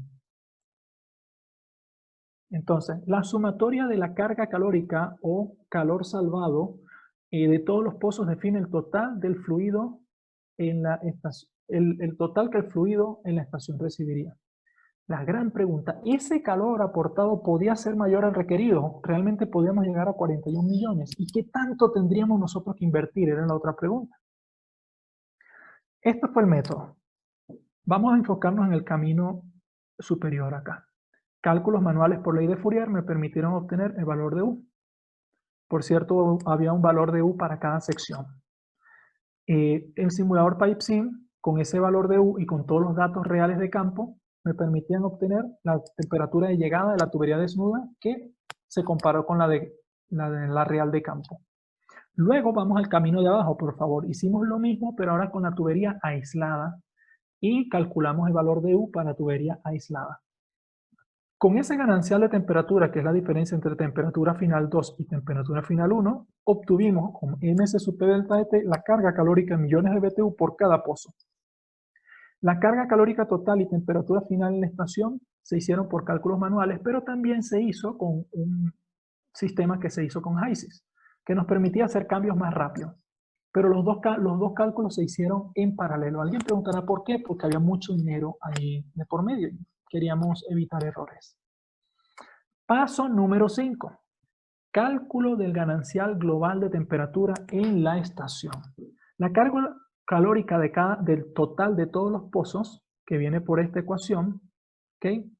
Entonces, la sumatoria de la carga calórica o calor salvado de todos los pozos define el total del fluido en la estación, el total que el fluido en la estación recibiría. La gran pregunta, ¿ese calor aportado podía ser mayor al requerido? ¿Realmente podíamos llegar a 41 millones? ¿Y qué tanto tendríamos nosotros que invertir? Era la otra pregunta. Este fue el método. Vamos a enfocarnos en el camino superior acá. Cálculos manuales por ley de Fourier me permitieron obtener el valor de U. Por cierto, había un valor de U para cada sección. El simulador PipeSim, con ese valor de U y con todos los datos reales de campo, me permitían obtener la temperatura de llegada de la tubería desnuda, que se comparó con la real de campo. Luego vamos al camino de abajo, por favor. Hicimos lo mismo, pero ahora con la tubería aislada, y calculamos el valor de U para la tubería aislada. Con ese ganancial de temperatura, que es la diferencia entre temperatura final 2 y temperatura final 1, obtuvimos con ms sub p delta de T la carga calórica en millones de BTU por cada pozo. La carga calórica total y temperatura final en la estación se hicieron por cálculos manuales, pero también se hizo con un sistema que se hizo con HYSYS, que nos permitía hacer cambios más rápidos. Pero los dos cálculos se hicieron en paralelo. Alguien preguntará por qué, porque había mucho dinero ahí de por medio. Queríamos evitar errores. Paso número 5. Cálculo del ganancial global de temperatura en la estación. La carga calórica del total de todos los pozos, que viene por esta ecuación, ¿okay?,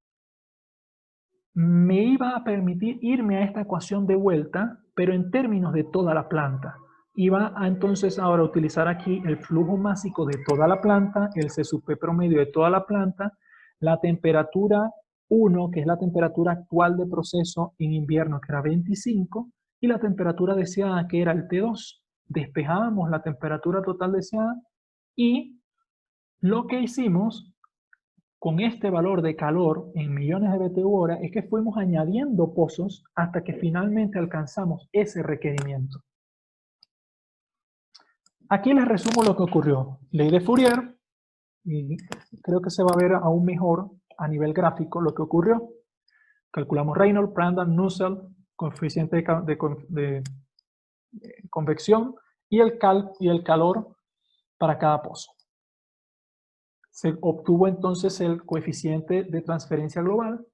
me iba a permitir irme a esta ecuación de vuelta, pero en términos de toda la planta. Iba a entonces ahora utilizar aquí el flujo másico de toda la planta, el C sub P promedio de toda la planta, la temperatura 1, que es la temperatura actual de proceso en invierno, que era 25, y la temperatura deseada, que era el T2. Despejábamos la temperatura total deseada y lo que hicimos con este valor de calor en millones de BTU hora es que fuimos añadiendo pozos hasta que finalmente alcanzamos ese requerimiento. Aquí les resumo lo que ocurrió. Ley de Fourier, y creo que se va a ver aún mejor a nivel gráfico lo que ocurrió. Calculamos Reynolds, Prandtl, Nusselt, coeficiente de convección y el calor para cada pozo. Se obtuvo entonces el coeficiente de transferencia global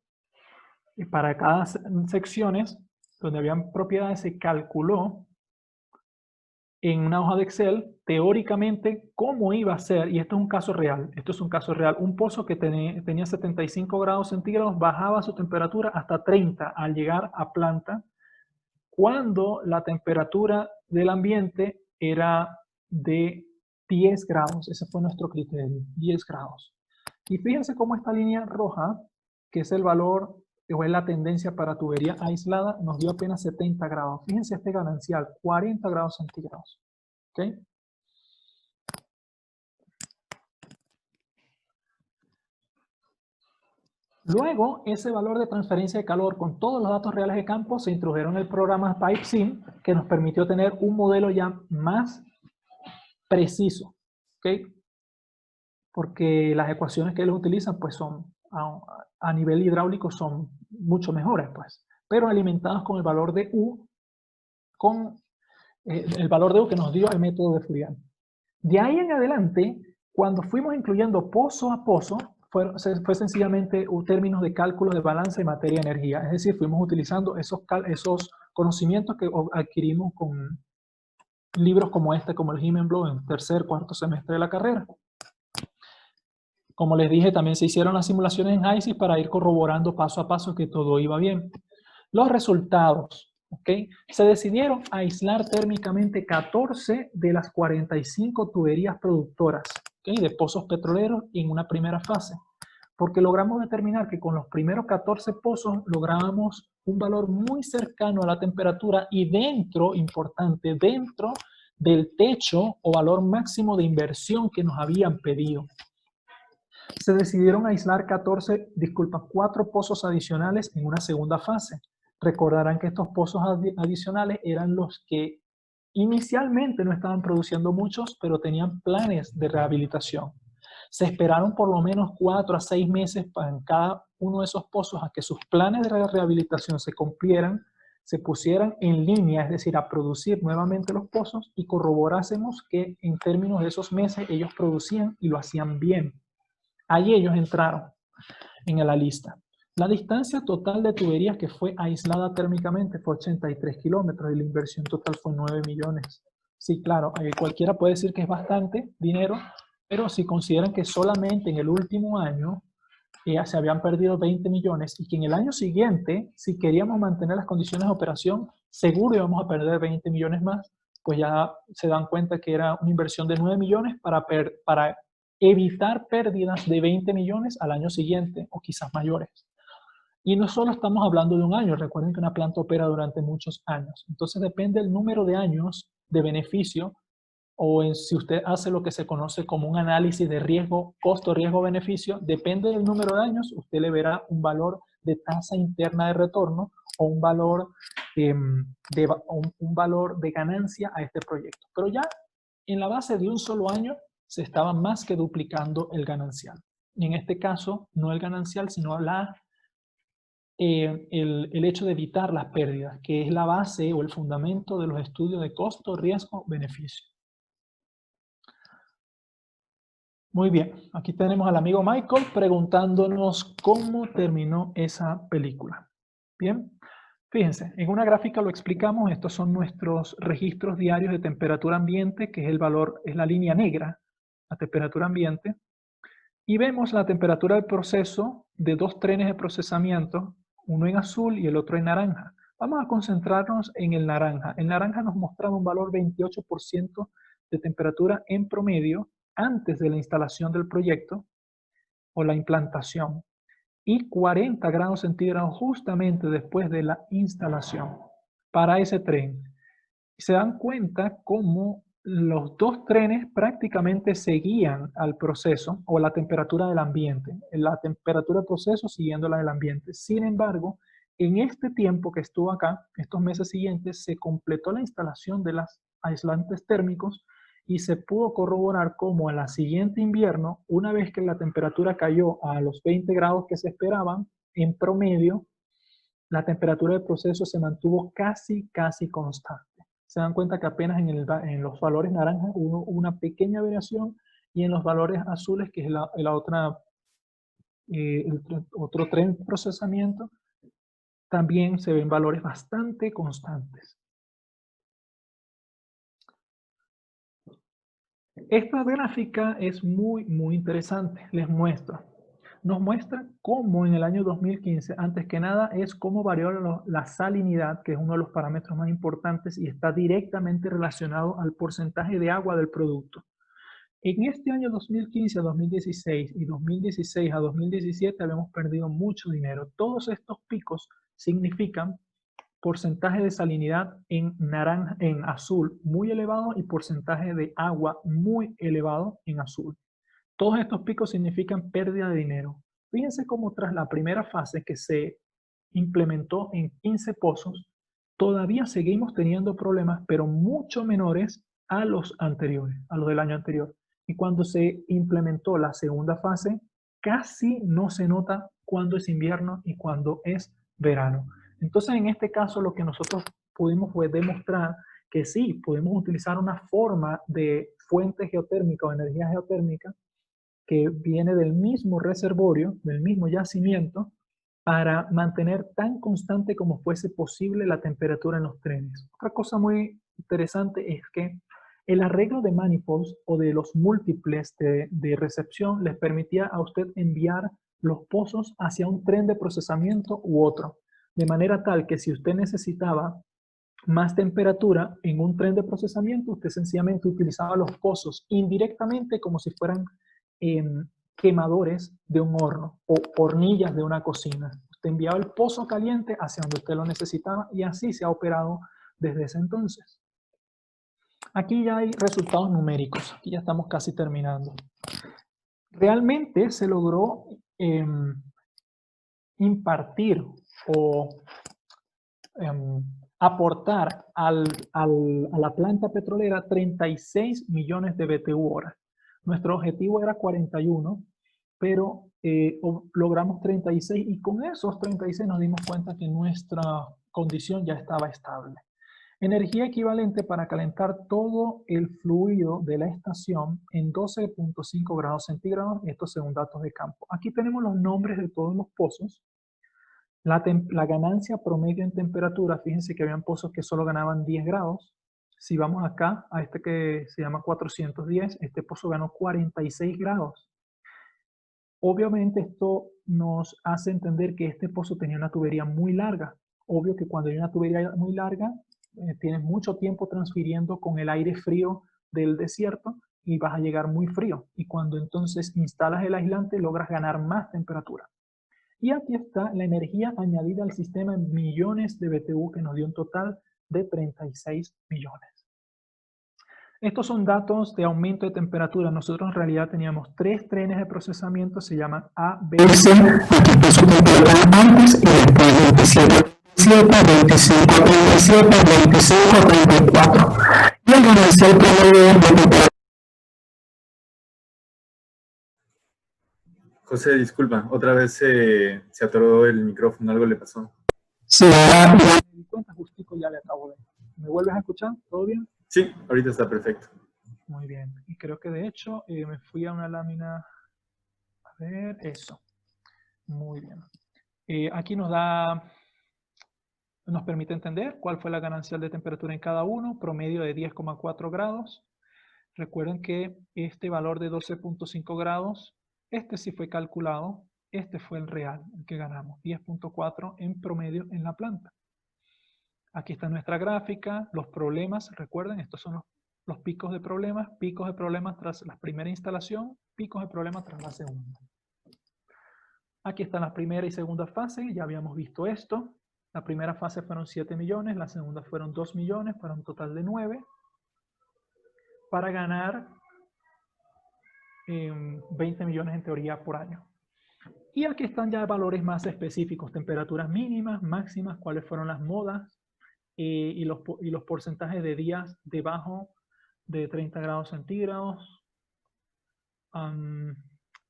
y para cada secciones donde habían propiedades se calculó en una hoja de Excel, teóricamente, cómo iba a ser, y esto es un caso real, un pozo que tenía 75 grados centígrados, bajaba su temperatura hasta 30 al llegar a planta, cuando la temperatura del ambiente era de 10 grados. Ese fue nuestro criterio, 10 grados. Y fíjense cómo esta línea roja, que es el valor o es la tendencia para tubería aislada, nos dio apenas 70 grados. Fíjense este ganancial, 40 grados centígrados. ¿Ok? Luego, ese valor de transferencia de calor con todos los datos reales de campo se introdujeron en el programa PipeSim, que nos permitió tener un modelo ya más preciso. ¿Ok? Porque las ecuaciones que ellos utilizan pues son a nivel hidráulico son mucho mejores pues, pero alimentadas con el valor de U, el valor de U que nos dio el método de Fourier. De ahí en adelante, cuando fuimos incluyendo pozo a pozo, fue sencillamente términos de cálculo de balanza de materia-energía, es decir, fuimos utilizando esos conocimientos que adquirimos con libros como este, como el Himmelblau en tercer, cuarto semestre de la carrera. Como les dije, también se hicieron las simulaciones en HYSYS para ir corroborando paso a paso que todo iba bien. Los resultados, ¿ok? Se decidieron aislar térmicamente 14 de las 45 tuberías productoras, ¿ok? De pozos petroleros en una primera fase, porque logramos determinar que con los primeros 14 pozos lográbamos un valor muy cercano a la temperatura y dentro, importante, dentro del techo o valor máximo de inversión que nos habían pedido. Se decidieron aislar 4 pozos adicionales en una segunda fase. Recordarán que estos pozos adicionales eran los que inicialmente no estaban produciendo muchos, pero tenían planes de rehabilitación. Se esperaron por lo menos 4 a 6 meses en cada uno de esos pozos a que sus planes de rehabilitación se cumplieran, se pusieran en línea, es decir, a producir nuevamente los pozos y corroborásemos que en términos de esos meses ellos producían y lo hacían bien. Allí ellos entraron en la lista. La distancia total de tuberías que fue aislada térmicamente fue 83 kilómetros y la inversión total fue 9 millones. Sí, claro, cualquiera puede decir que es bastante dinero, pero si consideran que solamente en el último año se habían perdido 20 millones y que en el año siguiente, si queríamos mantener las condiciones de operación, seguro íbamos a perder 20 millones más, pues ya se dan cuenta que era una inversión de 9 millones para evitar pérdidas de 20 millones al año siguiente o quizás mayores. Y no solo estamos hablando de un año, recuerden que una planta opera durante muchos años. Entonces depende del número de años de beneficio o si usted hace lo que se conoce como un análisis de riesgo, costo, riesgo, beneficio, depende del número de años, usted le verá un valor de tasa interna de retorno o un valor de ganancia a este proyecto. Pero ya en la base de un solo año se estaba más que duplicando el ganancial. Y en este caso, no el ganancial, sino el hecho de evitar las pérdidas, que es la base o el fundamento de los estudios de costo, riesgo, beneficio. Muy bien, aquí tenemos al amigo Michael preguntándonos cómo terminó esa película. Bien, fíjense, en una gráfica lo explicamos, estos son nuestros registros diarios de temperatura ambiente, que es el valor, es la línea negra, la temperatura ambiente, y vemos la temperatura del proceso de 2 trenes de procesamiento, uno en azul y el otro en naranja. Vamos a concentrarnos en el naranja. El naranja nos mostraba un valor 28% de temperatura en promedio antes de la instalación del proyecto o la implantación y 40 grados centígrados justamente después de la instalación para ese tren. Se dan cuenta cómo los 2 trenes prácticamente seguían al proceso o la temperatura del ambiente, la temperatura del proceso siguiendo la del ambiente. Sin embargo, en este tiempo que estuvo acá, estos meses siguientes, se completó la instalación de los aislantes térmicos y se pudo corroborar cómo al siguiente invierno, una vez que la temperatura cayó a los 20 grados que se esperaban, en promedio, la temperatura del proceso se mantuvo casi constante. Se dan cuenta que apenas en los valores naranjas hubo una pequeña variación y en los valores azules, que es otro tren de procesamiento, también se ven valores bastante constantes. Esta gráfica es muy interesante. Les muestro. Nos muestra cómo en el año 2015, antes que nada, es cómo varió la salinidad, que es uno de los parámetros más importantes y está directamente relacionado al porcentaje de agua del producto. En este año 2015 a 2016 y 2016 a 2017 habíamos perdido mucho dinero. Todos estos picos significan porcentaje de salinidad en naranja, en azul muy elevado y porcentaje de agua muy elevado en azul. Todos estos picos significan pérdida de dinero. Fíjense cómo tras la primera fase que se implementó en 15 pozos, todavía seguimos teniendo problemas, pero mucho menores a los anteriores, a los del año anterior. Y cuando se implementó la segunda fase, casi no se nota cuándo es invierno y cuándo es verano. Entonces, en este caso, lo que nosotros pudimos fue demostrar que sí, podemos utilizar una forma de fuente geotérmica o energía geotérmica que viene del mismo reservorio, del mismo yacimiento, para mantener tan constante como fuese posible la temperatura en los trenes. Otra cosa muy interesante es que el arreglo de manifolds o de los múltiples de recepción les permitía a usted enviar los pozos hacia un tren de procesamiento u otro, de manera tal que si usted necesitaba más temperatura en un tren de procesamiento, usted sencillamente utilizaba los pozos indirectamente como si fueran quemadores de un horno o hornillas de una cocina. Usted enviaba el pozo caliente hacia donde usted lo necesitaba y así se ha operado desde ese entonces. Aquí ya hay resultados numéricos. Aquí ya estamos casi terminando. Realmente se logró impartir o aportar a la planta petrolera 36 millones de BTU hora. Nuestro objetivo era 41, pero logramos 36 y con esos 36 nos dimos cuenta que nuestra condición ya estaba estable. Energía equivalente para calentar todo el fluido de la estación en 12.5 grados centígrados, estos según datos de campo. Aquí tenemos los nombres de todos los pozos. La ganancia promedio en temperatura, fíjense que habían pozos que solo ganaban 10 grados. Si vamos acá, a este que se llama 410, este pozo ganó 46 grados. Obviamente esto nos hace entender que este pozo tenía una tubería muy larga. Obvio que cuando hay una tubería muy larga, tienes mucho tiempo transfiriendo con el aire frío del desierto y vas a llegar muy frío. Y cuando entonces instalas el aislante, logras ganar más temperatura. Y aquí está la energía añadida al sistema en millones de BTU que nos dio un total de 36 millones. Estos son datos de aumento de temperatura. Nosotros en realidad teníamos 3 trenes de procesamiento, se llaman A, B y C. Aquí puso temperatura antes y después 27, 25, 37, 25, 34. Y el ganancial promedio de temperatura. José, disculpa, otra vez se atoró el micrófono, algo le pasó. Sí, me di cuenta justico, ya le acabo de... ¿Me vuelves a escuchar? ¿Todo bien? Sí, ahorita está perfecto. Muy bien. Y creo que de hecho me fui a una lámina... A ver, eso. Muy bien. Aquí nos permite entender cuál fue la ganancial de temperatura en cada uno, promedio de 10,4 grados. Recuerden que este valor de 12.5 grados, este sí fue calculado, este fue el real, el que ganamos, 10.4 en promedio en la planta. Aquí está nuestra gráfica, los problemas, recuerden, estos son los picos de problemas tras la primera instalación, picos de problemas tras la segunda. Aquí están las primera y segunda fase, ya habíamos visto esto. La primera fase fueron 7 millones, la segunda fueron 2 millones, para un total de 9. Para ganar 20 millones en teoría por año. Y aquí están ya valores más específicos, temperaturas mínimas, máximas, cuáles fueron las modas y los porcentajes de días debajo de 30 grados centígrados.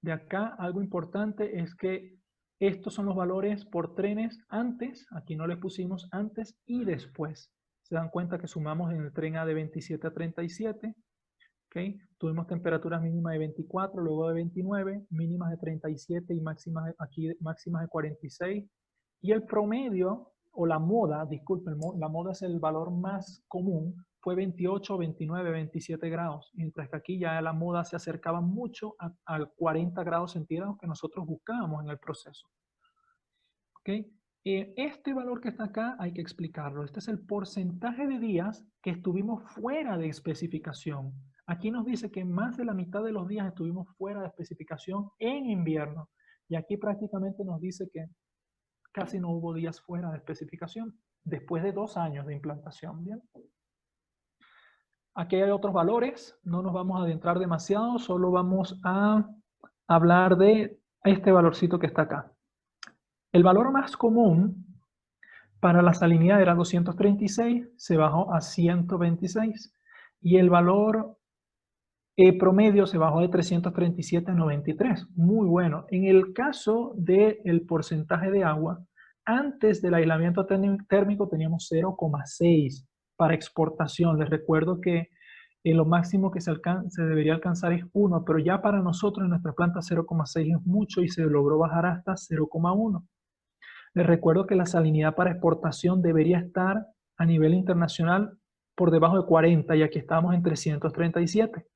De acá, algo importante es que estos son los valores por trenes antes, aquí no les pusimos antes y después. Se dan cuenta que sumamos en el tren A de 27 a 37. Okay. Tuvimos temperaturas mínimas de 24, luego de 29, mínimas de 37 y máximas de 46. Y el promedio, o la moda, disculpen, la moda es el valor más común, fue 28, 29, 27 grados, mientras que aquí ya la moda se acercaba mucho a 40 grados centígrados que nosotros buscábamos en el proceso. ¿Ok? Este valor que está acá hay que explicarlo. Este es el porcentaje de días que estuvimos fuera de especificación. Aquí nos dice que más de la mitad de los días estuvimos fuera de especificación en invierno. Y aquí prácticamente nos dice que casi no hubo días fuera de especificación después de 2 años de implantación. ¿Bien? Aquí hay otros valores, no nos vamos a adentrar demasiado, solo vamos a hablar de este valorcito que está acá. El valor más común para la salinidad era 236, se bajó a 126 y el valor promedio se bajó de 337 a 93. Muy bueno. En el caso del porcentaje de agua, antes del aislamiento térmico teníamos 0,6 para exportación. Les recuerdo que lo máximo que se debería alcanzar es 1, pero ya para nosotros en nuestra planta 0,6 es mucho y se logró bajar hasta 0,1. Les recuerdo que la salinidad para exportación debería estar a nivel internacional por debajo de 40 y aquí estábamos en 337.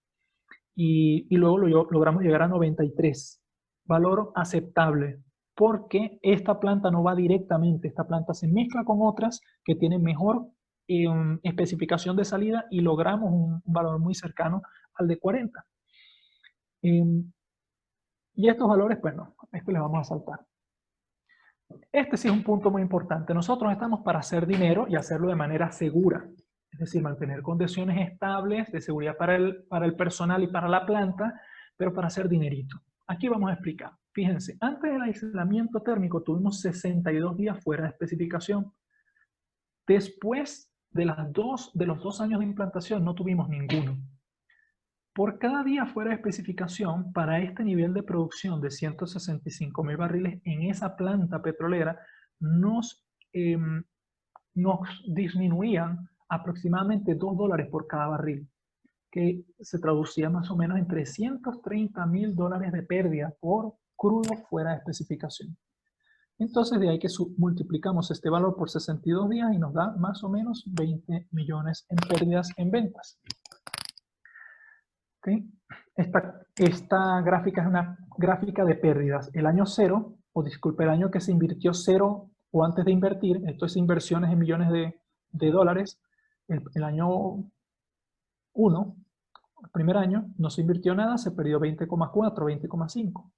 Y luego logramos llegar a 93. Valor aceptable, porque esta planta no va directamente, esta planta se mezcla con otras que tienen mejor especificación de salida y logramos un valor muy cercano al de 40. Y estos valores, pues no, a esto les vamos a saltar. Este sí es un punto muy importante. Nosotros estamos para hacer dinero y hacerlo de manera segura. Es decir, mantener condiciones estables de seguridad para el personal y para la planta, pero para hacer dinerito. Aquí vamos a explicar. Fíjense, antes del aislamiento térmico tuvimos 62 días fuera de especificación. Después de los 2 años de implantación no tuvimos ninguno. Por cada día fuera de especificación, para este nivel de producción de 165.000 barriles en esa planta petrolera, nos disminuían aproximadamente $2 por cada barril, que se traducía más o menos en $330.000 de pérdida por crudo fuera de especificación. Entonces de ahí que multiplicamos este valor por 62 días y nos da más o menos 20 millones en pérdidas en ventas. ¿Okay? Esta gráfica es una gráfica de pérdidas. El año cero, o disculpe, el año que se invirtió cero o antes de invertir, esto es inversiones en millones de dólares, el año 1, el primer año, no se invirtió nada, se perdió 20,4, 20,5.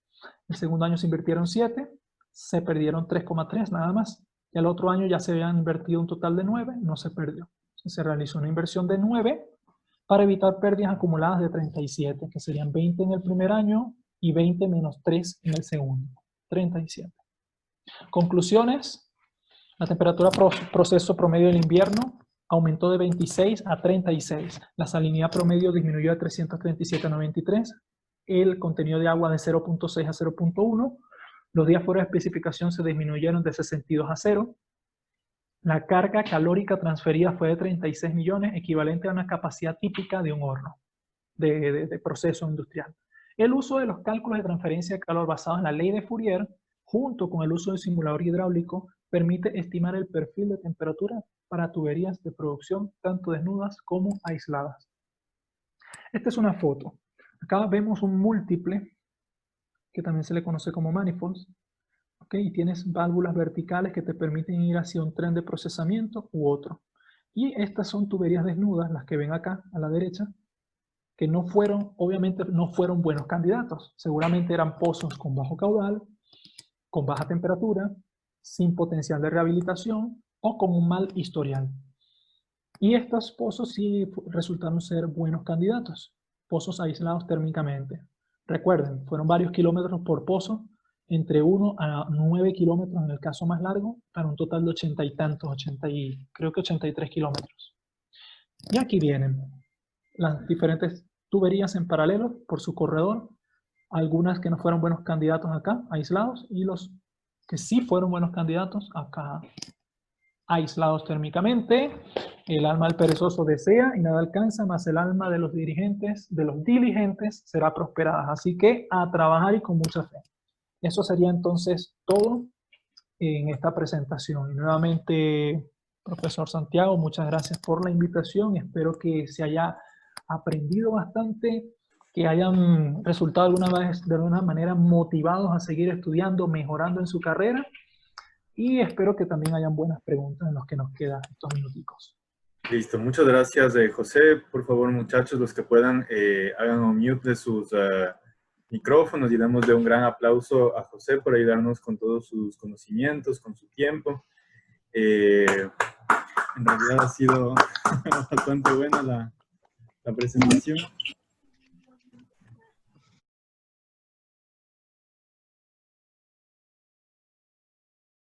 El segundo año se invirtieron 7, se perdieron 3,3 nada más. Y al otro año ya se habían invertido un total de 9, no se perdió. Se realizó una inversión de 9 para evitar pérdidas acumuladas de 37, que serían 20 en el primer año y 20 menos 3 en el segundo. 37. Conclusiones. La temperatura proceso promedio del invierno aumentó de 26 a 36. La salinidad promedio disminuyó de 337 a 93. El contenido de agua de 0.6 a 0.1. Los días fuera de especificación se disminuyeron de 62 a 0. La carga calórica transferida fue de 36 millones, equivalente a una capacidad típica de un horno de proceso industrial. El uso de los cálculos de transferencia de calor basados en la ley de Fourier, junto con el uso del simulador hidráulico, permite estimar el perfil de temperatura para tuberías de producción, tanto desnudas como aisladas. Esta es una foto. Acá vemos un múltiple, que también se le conoce como manifolds. ¿Okay? Y tienes válvulas verticales que te permiten ir hacia un tren de procesamiento u otro. Y estas son tuberías desnudas, las que ven acá a la derecha, que no fueron, obviamente no fueron buenos candidatos. Seguramente eran pozos con bajo caudal, con baja temperatura, sin potencial de rehabilitación o con un mal historial. Y estos pozos sí resultaron ser buenos candidatos, pozos aislados térmicamente. Recuerden, fueron varios kilómetros por pozo, entre 1 a 9 kilómetros en el caso más largo, para un total de 80 y tantos, creo que 83 kilómetros. Y aquí vienen las diferentes tuberías en paralelo por su corredor, algunas que no fueron buenos candidatos acá, aislados, y los que sí fueron buenos candidatos acá, aislados térmicamente. El alma del perezoso desea y nada alcanza, más el alma de los diligentes será prosperada. Así que a trabajar y con mucha fe. Eso sería entonces todo en esta presentación. Y nuevamente, Profesor Santiago, muchas gracias por la invitación. Espero que se haya aprendido bastante, que hayan resultado de alguna manera motivados a seguir estudiando, mejorando en su carrera. Y espero que también hayan buenas preguntas en los que nos quedan estos minuticos. Listo, muchas gracias, José. Por favor, muchachos, los que puedan, hagan un mute de sus micrófonos y démosle un gran aplauso a José por ayudarnos con todos sus conocimientos, con su tiempo. En realidad ha sido bastante buena la presentación.